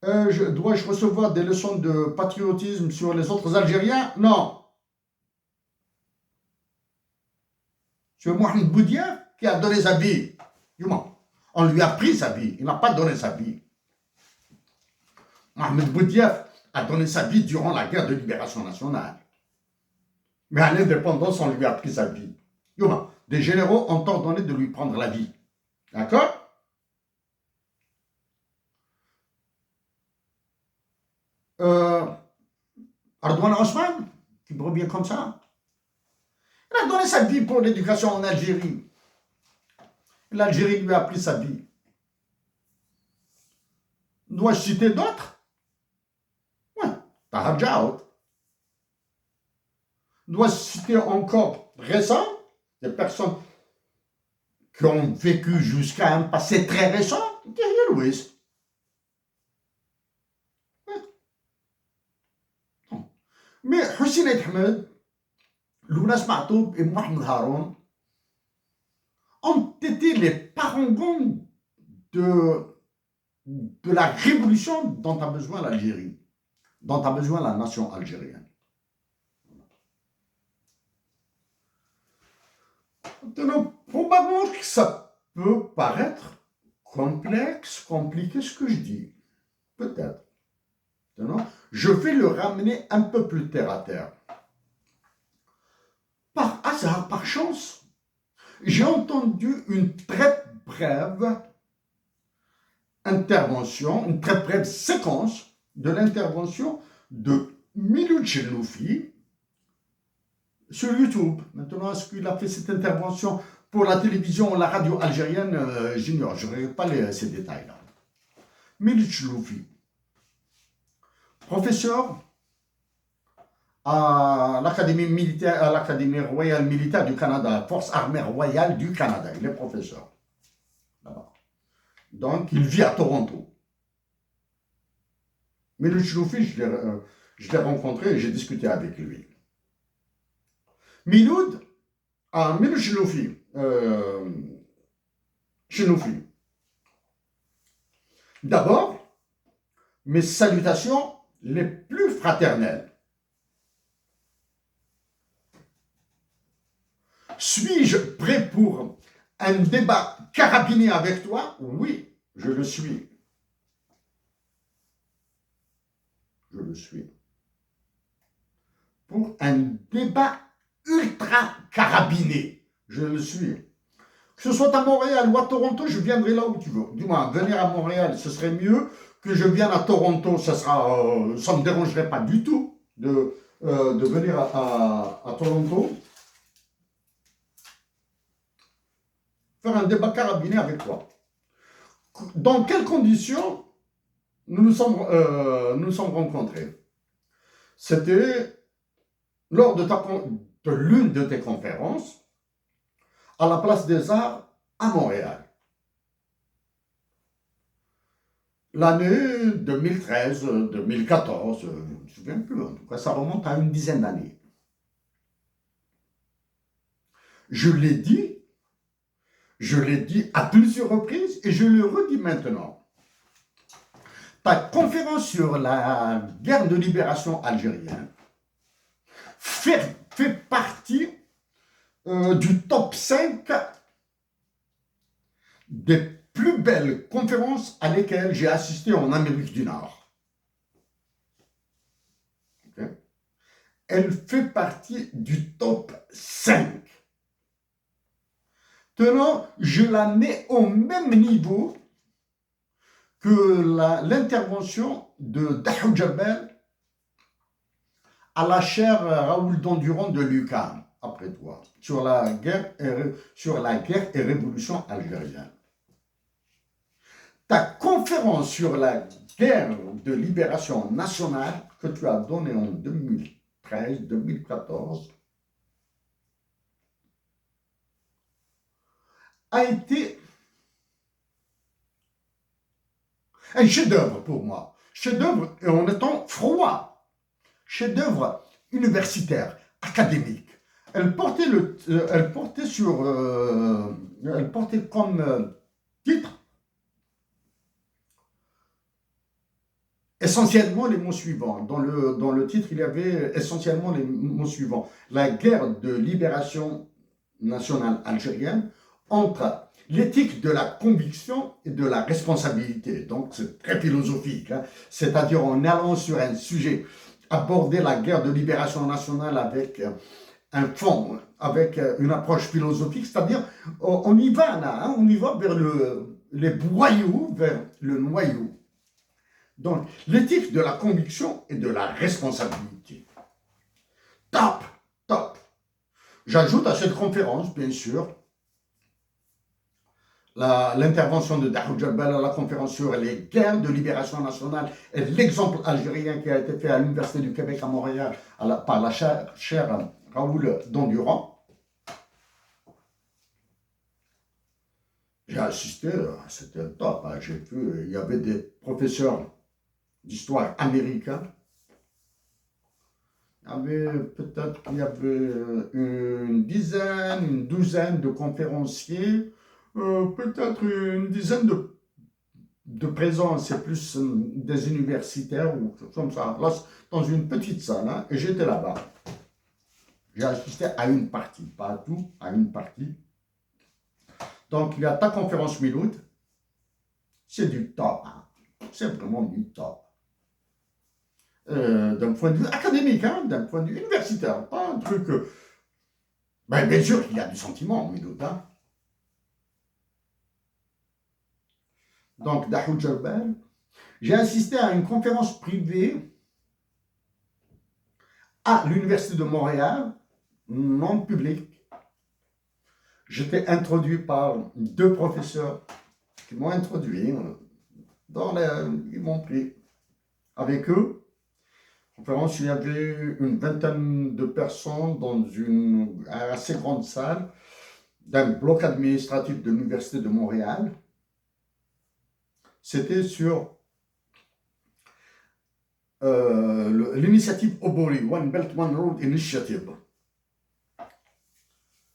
Dois-je recevoir des leçons de patriotisme sur les autres Algériens? Non. C'est Mohamed Boudiaf qui a donné sa vie. On lui a pris sa vie, il n'a pas donné sa vie. Mohamed Boudiaf a donné sa vie durant la guerre de libération nationale. Mais à l'indépendance, on lui a pris sa vie. Des généraux ont ordonné de lui prendre la vie. D'accord? Ardouane Osman, qui me revient comme ça, il a donné sa vie pour l'éducation en Algérie. L'Algérie lui a pris sa vie. Dois-je citer d'autres? Oui, Tahar Djaoud. Dois-je citer encore récent des personnes qui ont vécu jusqu'à un passé très récent? Yahya Louis. Mais Hussein Ahmed, Lounas Mahtoub et Mohamed Haroun ont été les parangons de la révolution dont a besoin l'Algérie, dont a besoin la nation algérienne. Maintenant, probablement que ça peut paraître complexe, compliqué ce que je dis. Peut-être. Maintenant, je vais le ramener un peu plus terre à terre. Par hasard, par chance, j'ai entendu une très brève intervention, une très brève séquence de l'intervention de Miloud Chenloufi sur YouTube. Maintenant, est-ce qu'il a fait cette intervention pour la télévision ou la radio algérienne? J'ignore, je ne regarde pas ces détails-là. Miloud Chenloufi, professeur à l'Académie militaire, à l'Académie royale militaire du Canada, Force armée royale du Canada. Il est professeur là-bas. Donc, il vit à Toronto. Miloud Chenloufi, je l'ai rencontré et j'ai discuté avec lui. Miloud Chenloufi, d'abord, mes salutations les plus fraternelles. Suis-je prêt pour un débat carabiné avec toi? Oui, je le suis. Je le suis. Pour un débat ultra carabiné, je le suis. Que ce soit à Montréal ou à Toronto, je viendrai là où tu veux. Du moins, venir à Montréal, ce serait mieux. Que je vienne à Toronto, ça ne me dérangerait pas du tout de venir à Toronto. Faire un débat carabiné avec toi. Dans quelles conditions nous nous sommes rencontrés? C'était lors de l'une de tes conférences à la Place des Arts à Montréal. L'année 2013, 2014, je ne me souviens plus, en tout cas ça remonte à une dizaine d'années. Je l'ai dit à plusieurs reprises et je le redis maintenant. Ta conférence sur la guerre de libération algérienne fait partie du top 5 des plus belles conférences à lesquelles j'ai assisté en Amérique du Nord. Okay? Elle fait partie du top 5. Tenant, je la mets au même niveau que l'intervention de Dahou Jabal à la chaire Raoul Dandurand de l'UQAM, après toi, sur la guerre et révolution algérienne. Ta conférence sur la guerre de libération nationale que tu as donnée en 2013-2014 a été un chef-d'œuvre pour moi. Chef-d'œuvre en étant froid. Chef-d'œuvre universitaire, académique. Elle portait comme titre essentiellement les mots suivants. Dans le titre, il y avait essentiellement les mots suivants. La guerre de libération nationale algérienne entre l'éthique de la conviction et de la responsabilité. Donc, c'est très philosophique. Hein. C'est-à-dire, en allant sur un sujet, aborder la guerre de libération nationale avec un fond, avec une approche philosophique, c'est-à-dire, on y va là, hein, on y va vers les boyaux, vers le noyau. Donc, l'éthique de la conviction et de la responsabilité. Top, top. J'ajoute à cette conférence, bien sûr, l'intervention de Dahou Jabal à la conférence sur les guerres de libération nationale et l'exemple algérien qui a été fait à l'Université du Québec à Montréal par la chaire Raoul Dandurand. J'ai assisté, c'était top. Hein, j'ai vu, il y avait des professeurs d'histoire américains. Il y avait une dizaine, une douzaine de conférenciers, peut-être une dizaine de présents, c'est plus des universitaires ou comme ça, là, dans une petite salle, hein, et j'étais là-bas. J'ai assisté à une partie, pas à tout, à une partie. Donc, il y a ta conférence Miloud, c'est du top, hein, c'est vraiment du top. D'un point de vue académique, hein, d'un point de vue universitaire, pas un truc... Ben, bien sûr qu'il y a du sentiment en Miloud, hein. Donc, Dahou Jabal, j'ai assisté à une conférence privée à l'Université de Montréal, non publique. J'étais introduit par deux professeurs qui m'ont introduit, ils m'ont pris avec eux. Conférence, il y avait une vingtaine de personnes dans une assez grande salle d'un bloc administratif de l'Université de Montréal. C'était sur l'initiative Obori, One Belt, One Road Initiative.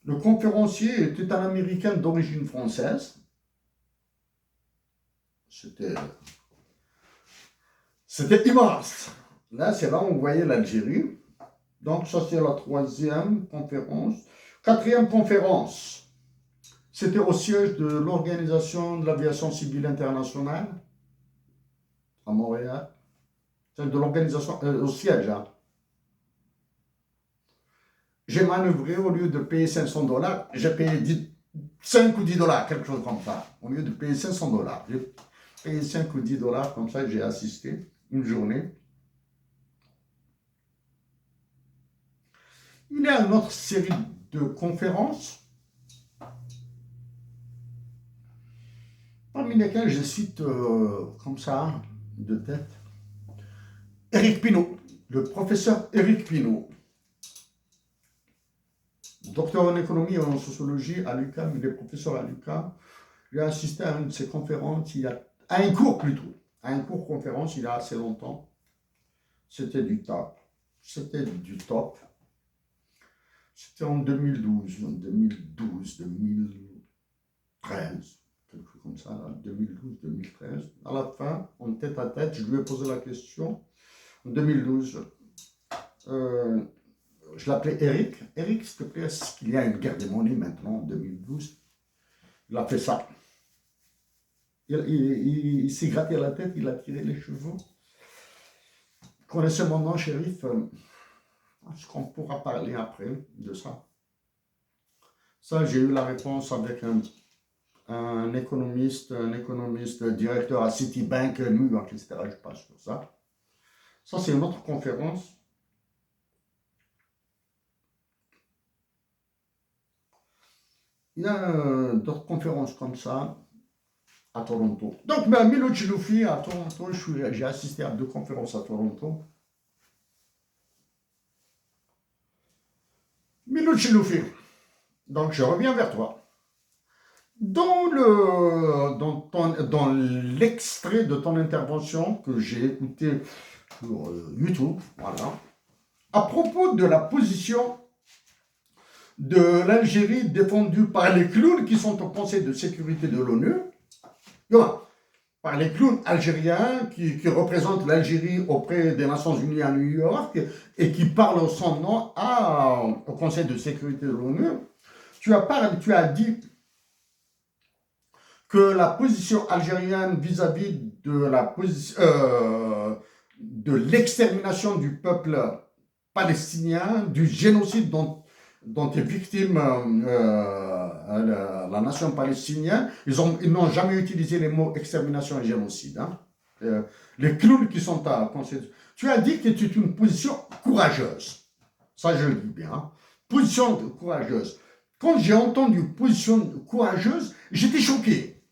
Le conférencier était un Américain d'origine française. C'était immense. Là, c'est là où on voyait l'Algérie. Donc, ça, c'est la troisième conférence. Quatrième conférence, c'était au siège de l'Organisation de l'aviation civile internationale à Montréal. C'est de l'organisation, au siège. Hein. J'ai manœuvré, au lieu de payer 500 $, j'ai payé 5 ou 10 $, quelque chose comme ça. Au lieu de payer 500 $, j'ai payé 5 ou 10 $, comme ça, j'ai assisté une journée. Il y a une autre série de conférences, parmi lesquelles je cite comme ça, de tête, Éric Pinault, le professeur Éric Pinault, docteur en économie et en sociologie à l'UQAM, il est professeur à l'UQAM. J'ai assisté à une de ses conférences, à un cours plutôt, à un cours conférence il y a assez longtemps. C'était du top. C'était du top. C'était en 2012, 2013. quelque chose comme ça, 2012-2013. À la fin, en tête à tête, je lui ai posé la question. En 2012, je l'appelais Eric. Eric, s'il te plaît, est-ce qu'il y a une guerre des monnaies maintenant en 2012? Il a fait ça. Il s'est gratté la tête, il a tiré les cheveux. Vous connaissez mon nom, shérif? Est-ce qu'on pourra parler après de ça? Ça, j'ai eu la réponse avec un économiste directeur à Citibank, New York, etc. Je passe sur ça. Ça, c'est une autre conférence. Il y a d'autres conférences comme ça à Toronto. Donc, Milo Chiloufi à Toronto, j'ai assisté à 2 conférences à Toronto. Milo Chiloufi, donc je reviens vers toi. Dans l'extrait de ton intervention que j'ai écouté sur YouTube, voilà, à propos de la position de l'Algérie défendue par les clowns qui sont au Conseil de sécurité de l'ONU, par les clowns algériens qui représentent l'Algérie auprès des Nations Unies à New York et qui parlent en son nom au Conseil de sécurité de l'ONU. Tu as dit que la position algérienne vis-à-vis de l'extermination du peuple palestinien, du génocide dont est victime la nation palestinienne, ils n'ont jamais utilisé les mots extermination et génocide. Hein. Les clowns qui sont à conseil. Tu as dit que c'est une position courageuse. Ça, je le dis bien. Hein. Position courageuse. Quand j'ai entendu position courageuse, j'étais choqué.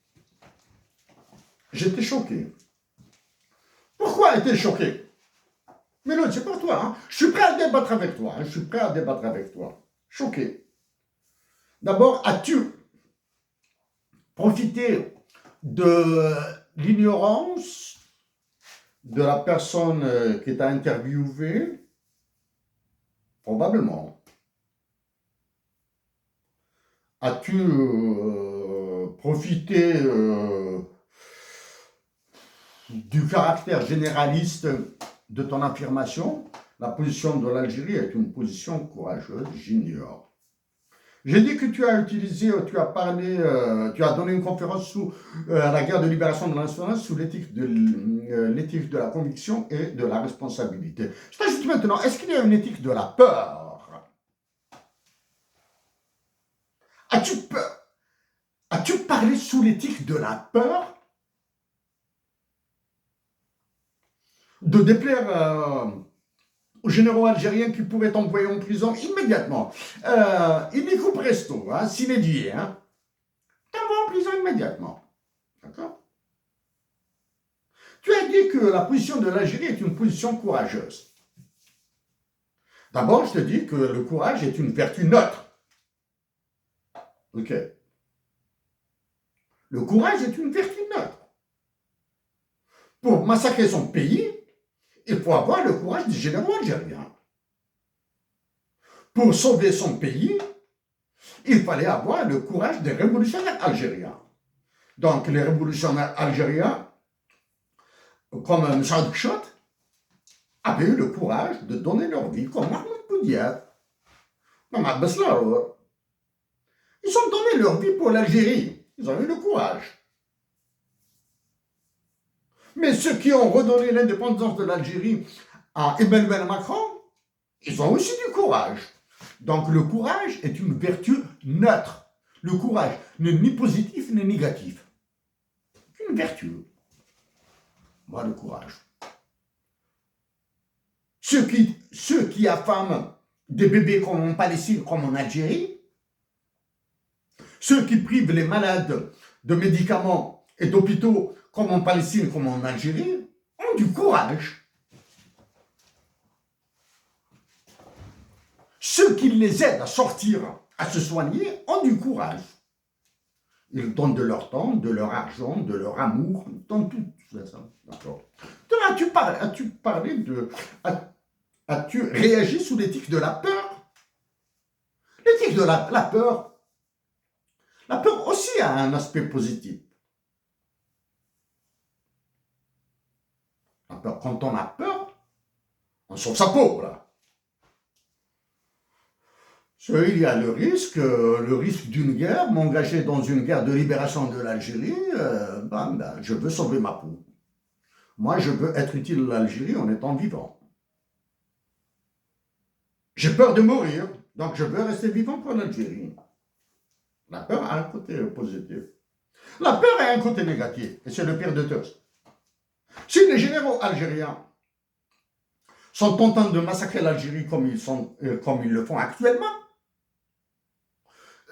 J'étais choqué. Pourquoi étais-je choqué? Mais non, c'est pas toi. Hein. Je suis prêt à débattre avec toi. Hein. Je suis prêt à débattre avec toi. Choqué. D'abord, as-tu profité de l'ignorance de la personne qui t'a interviewé? Probablement. As-tu profité du caractère généraliste de ton affirmation? La position de l'Algérie est une position courageuse, j'ignore. J'ai dit que tu as utilisé, tu as parlé, tu as donné une conférence sous la guerre de libération de l'insouciance sous l'éthique de la conviction et de la responsabilité. Je t'ajoute maintenant, est-ce qu'il y a une éthique de la peur? As-tu peur? As-tu parlé sous l'éthique de la peur? De déplaire aux généraux algériens qui pouvaient t'envoyer en prison immédiatement. Illico presto, hein, sine die, hein. T'envoies en prison immédiatement. D'accord? Tu as dit que la position de l'Algérie est une position courageuse. D'abord, je te dis que le courage est une vertu neutre. Ok. Le courage est une vertu neutre. Pour massacrer son pays, il faut avoir le courage des généraux algériens. Pour sauver son pays, il fallait avoir le courage des révolutionnaires algériens. Donc les révolutionnaires algériens, comme Saad Kchot, avaient eu le courage de donner leur vie, comme Mahmoud Boudiaf, comme Abbas Larour. Ils ont donné leur vie pour l'Algérie. Ils ont eu le courage. Mais ceux qui ont redonné l'indépendance de l'Algérie à Emmanuel Macron, ils ont aussi du courage. Donc le courage est une vertu neutre. Le courage n'est ni positif ni négatif. C'est une vertu. Moi, le courage. Ceux qui affament des bébés comme en Palestine, comme en Algérie, ceux qui privent les malades de médicaments et d'hôpitaux comme en Palestine, comme en Algérie, ont du courage. Ceux qui les aident à sortir, à se soigner, ont du courage. Ils donnent de leur temps, de leur argent, de leur amour, dans tout ça. D'accord. As-tu réagi sous l'éthique de la peur? L'éthique de la peur. La peur aussi a un aspect positif. peur. Quand on a peur, on sauve sa peau, là. Il y a le risque d'une guerre, m'engager dans une guerre de libération de l'Algérie, je veux sauver ma peau. Moi, je veux être utile à l'Algérie en étant vivant. J'ai peur de mourir, donc je veux rester vivant pour l'Algérie. La peur a un côté positif. La peur a un côté négatif, et c'est le pire de tous. Si les généraux algériens sont en train de massacrer l'Algérie comme ils le font actuellement,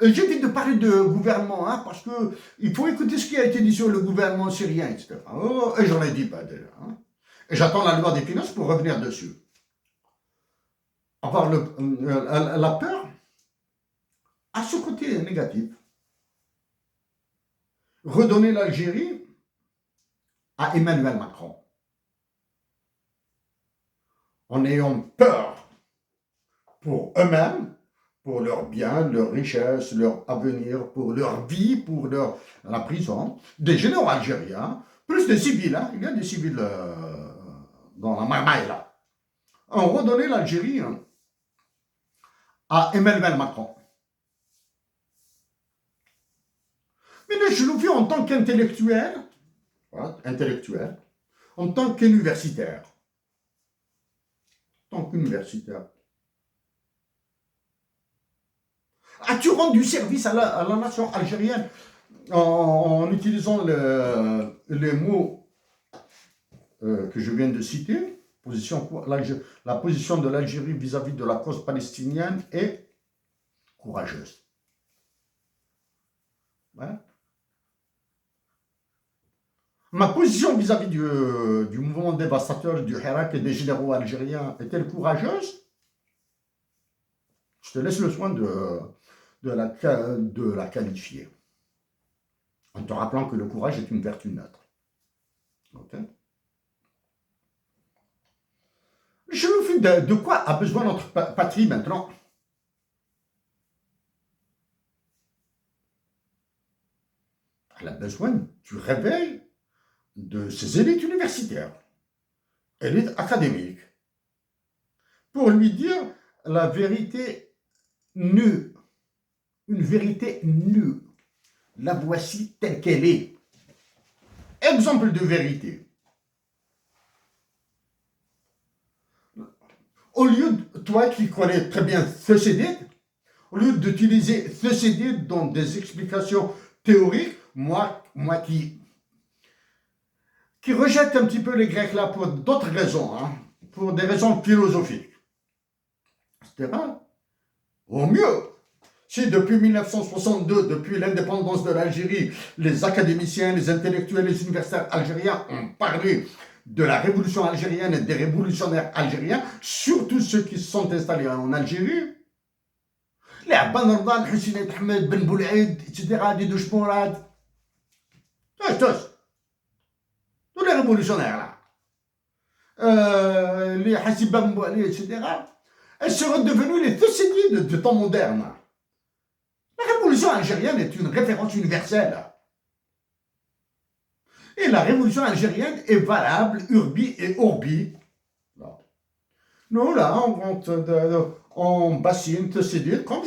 j'évite de parler de gouvernement, hein, parce qu'il faut écouter ce qui a été dit sur le gouvernement syrien, etc. Oh, et j'en ai dit pas déjà. Hein. Et j'attends la loi des finances pour revenir dessus. Avoir la peur a ce côté négatif. Redonner l'Algérie à Emmanuel Macron. En ayant peur pour eux-mêmes, pour leur bien, leur richesse, leur avenir, pour leur vie, pour la prison, des généraux algériens, plus des civils, hein, il y a des civils dans la marmaille là, ont redonné l'Algérie à Emmanuel Macron. Mais là, je le vis en tant qu'intellectuel, en tant qu'universitaire. En tant qu'universitaire. As-tu rendu service à la nation algérienne en utilisant les mots que je viens de citer? La position de l'Algérie vis-à-vis de la cause palestinienne est courageuse. Ouais. Ma position vis-à-vis du mouvement dévastateur du Hirak et des généraux algériens est-elle courageuse? Je te laisse le soin de la qualifier. En te rappelant que le courage est une vertu neutre. Ok? Je me fie de quoi a besoin notre patrie maintenant? Elle a besoin du réveil de ces élites universitaires, élites académiques, pour lui dire la vérité nue, une vérité nue. La voici telle qu'elle est. Exemple de vérité. Au lieu de toi qui connais très bien Thucydide, au lieu d'utiliser Thucydide dans des explications théoriques, moi qui rejette un petit peu les Grecs là pour d'autres raisons, hein, pour des raisons philosophiques, etc. Au mieux, si depuis 1962, depuis l'indépendance de l'Algérie, les académiciens, les intellectuels, les universitaires algériens ont parlé de la révolution algérienne et des révolutionnaires algériens, surtout ceux qui se sont installés en Algérie, les Abban Rdan, Hussein Ahmed, Ben Boulaïd, etc., des douches Mourad, tous les révolutionnaires là, les Hassiba Mbouali, etc., elles seraient devenues les Thucydides de temps moderne. La révolution algérienne est une référence universelle. Et la révolution algérienne est valable, urbi et orbi. Nous, là, on bassine Thucydide, comme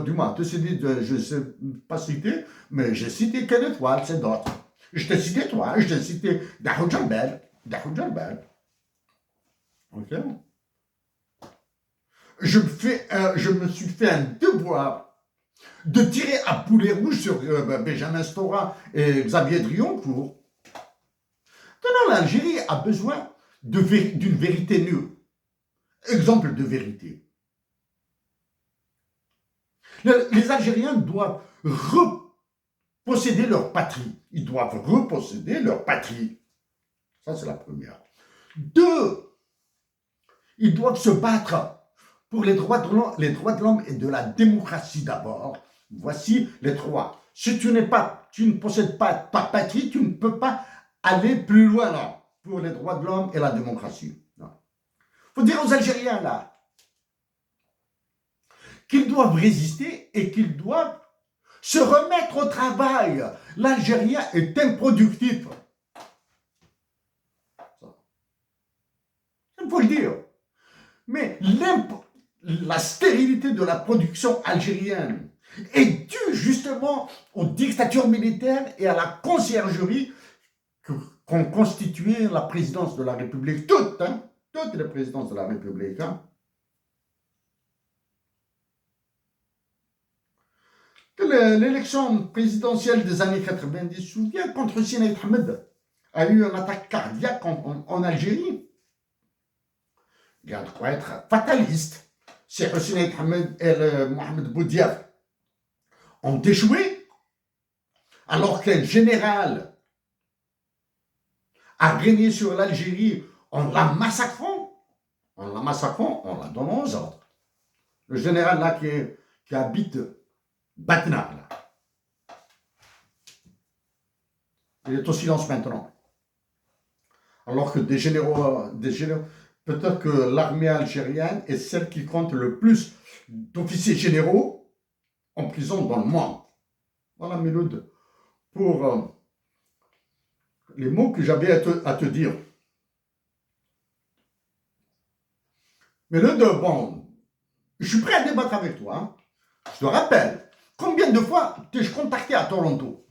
du moins, Thucydide, je ne sais pas citer, mais j'ai cité Kenneth Waltz, c'est d'autres. Je t'ai cité toi, je t'ai cité Dahoud Jalbel. Ok? Je me suis fait un devoir de tirer à boulet rouge sur Benjamin Stora et Xavier Drioncourt. Non, l'Algérie a besoin d'une vérité nue. Exemple de vérité. Les Algériens doivent reposséder leur patrie. Ils doivent reposséder leur patrie. Ça, c'est la première. 2, ils doivent se battre pour les droits de l'homme et de la démocratie d'abord. Voici les 3. Si tu ne possèdes pas ta patrie, tu ne peux pas aller plus loin là, pour les droits de l'homme et la démocratie. Il faut dire aux Algériens là qu'ils doivent résister et qu'ils doivent se remettre au travail. L'Algérien est improductif. il faut le dire. Mais la stérilité de la production algérienne est due justement aux dictatures militaires et à la conciergerie qu'ont constitué la présidence de la République, toutes les présidences de la République. L'élection présidentielle des années 90, souviens, contre Sinaï Ahmed, a eu une attaque cardiaque en Algérie. Il y a de quoi être fataliste. C'est Sinaï Ahmed et Mohamed Boudiaf ont échoué, alors qu'un général a régné sur l'Algérie en la massacrant, on la donnant aux autres. Le général là qui habite Batna, là, il est au silence maintenant. Alors que des généraux, peut-être que l'armée algérienne est celle qui compte le plus d'officiers généraux en prison dans le monde. Voilà, Miloud, pour les mots que j'avais à te dire. Miloud, bon, je suis prêt à débattre avec toi. Hein. Je te rappelle, combien de fois t'ai-je contacté à Toronto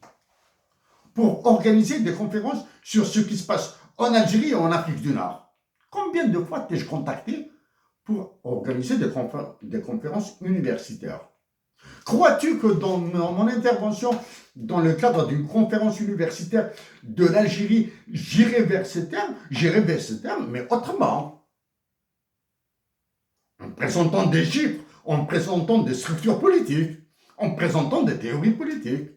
pour organiser des conférences sur ce qui se passe en Algérie et en Afrique du Nord? Combien de fois t'ai-je contacté pour organiser des conférences universitaires? Crois-tu que dans mon intervention, dans le cadre d'une conférence universitaire de l'Algérie, j'irai vers ces termes, mais autrement, en présentant des chiffres, en présentant des structures politiques, en présentant des théories politiques.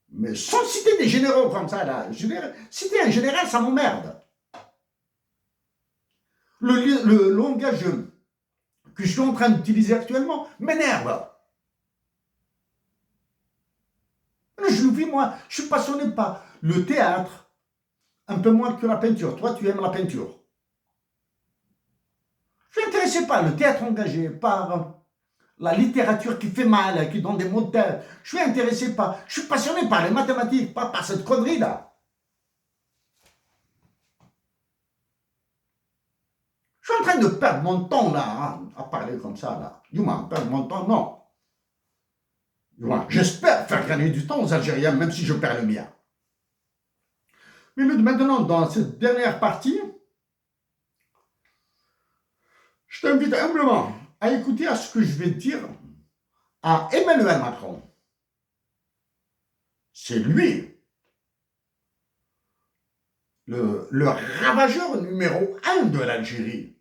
Mais sans citer des généraux comme ça, là, citer un général, ça m'emmerde. Le langage que je suis en train d'utiliser actuellement m'énerve. Je le vis, moi, je suis passionné par le théâtre, un peu moins que la peinture. Toi, tu aimes la peinture. Je suis intéressé par le théâtre engagé, par la littérature qui fait mal, qui donne des mots de tête. Je suis passionné par les mathématiques, pas par cette connerie-là. Je suis en train de perdre mon temps, là, hein, à parler comme ça, là. Perdre mon temps, non. J'espère faire gagner du temps aux Algériens, même si je perds le mien. Mais maintenant, dans cette dernière partie, je t'invite humblement à écouter à ce que je vais dire à Emmanuel Macron. C'est lui, le ravageur numéro 1 de l'Algérie.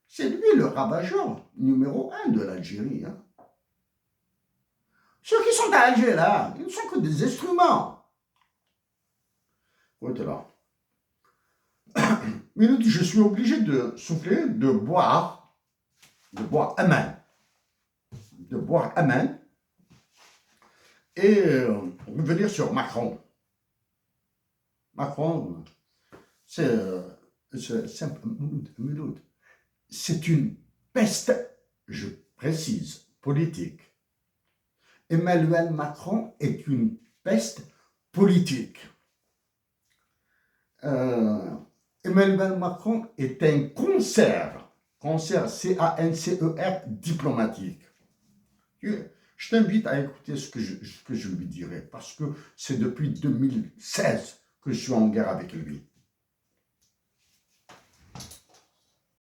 C'est lui le ravageur numéro 1 de l'Algérie. Hein. Ceux qui sont à Alger, là, ils ne sont que des instruments. Écoute là. Mais je suis obligé de souffler, de boire à main. De boire à main. Et revenir sur Macron. Macron, c'est une peste, je précise, politique. Emmanuel Macron est une peste politique. Emmanuel Macron est un cancer, C-A-N-C-E-R, diplomatique. Je t'invite à écouter ce que je lui dirai, parce que c'est depuis 2016 que je suis en guerre avec lui.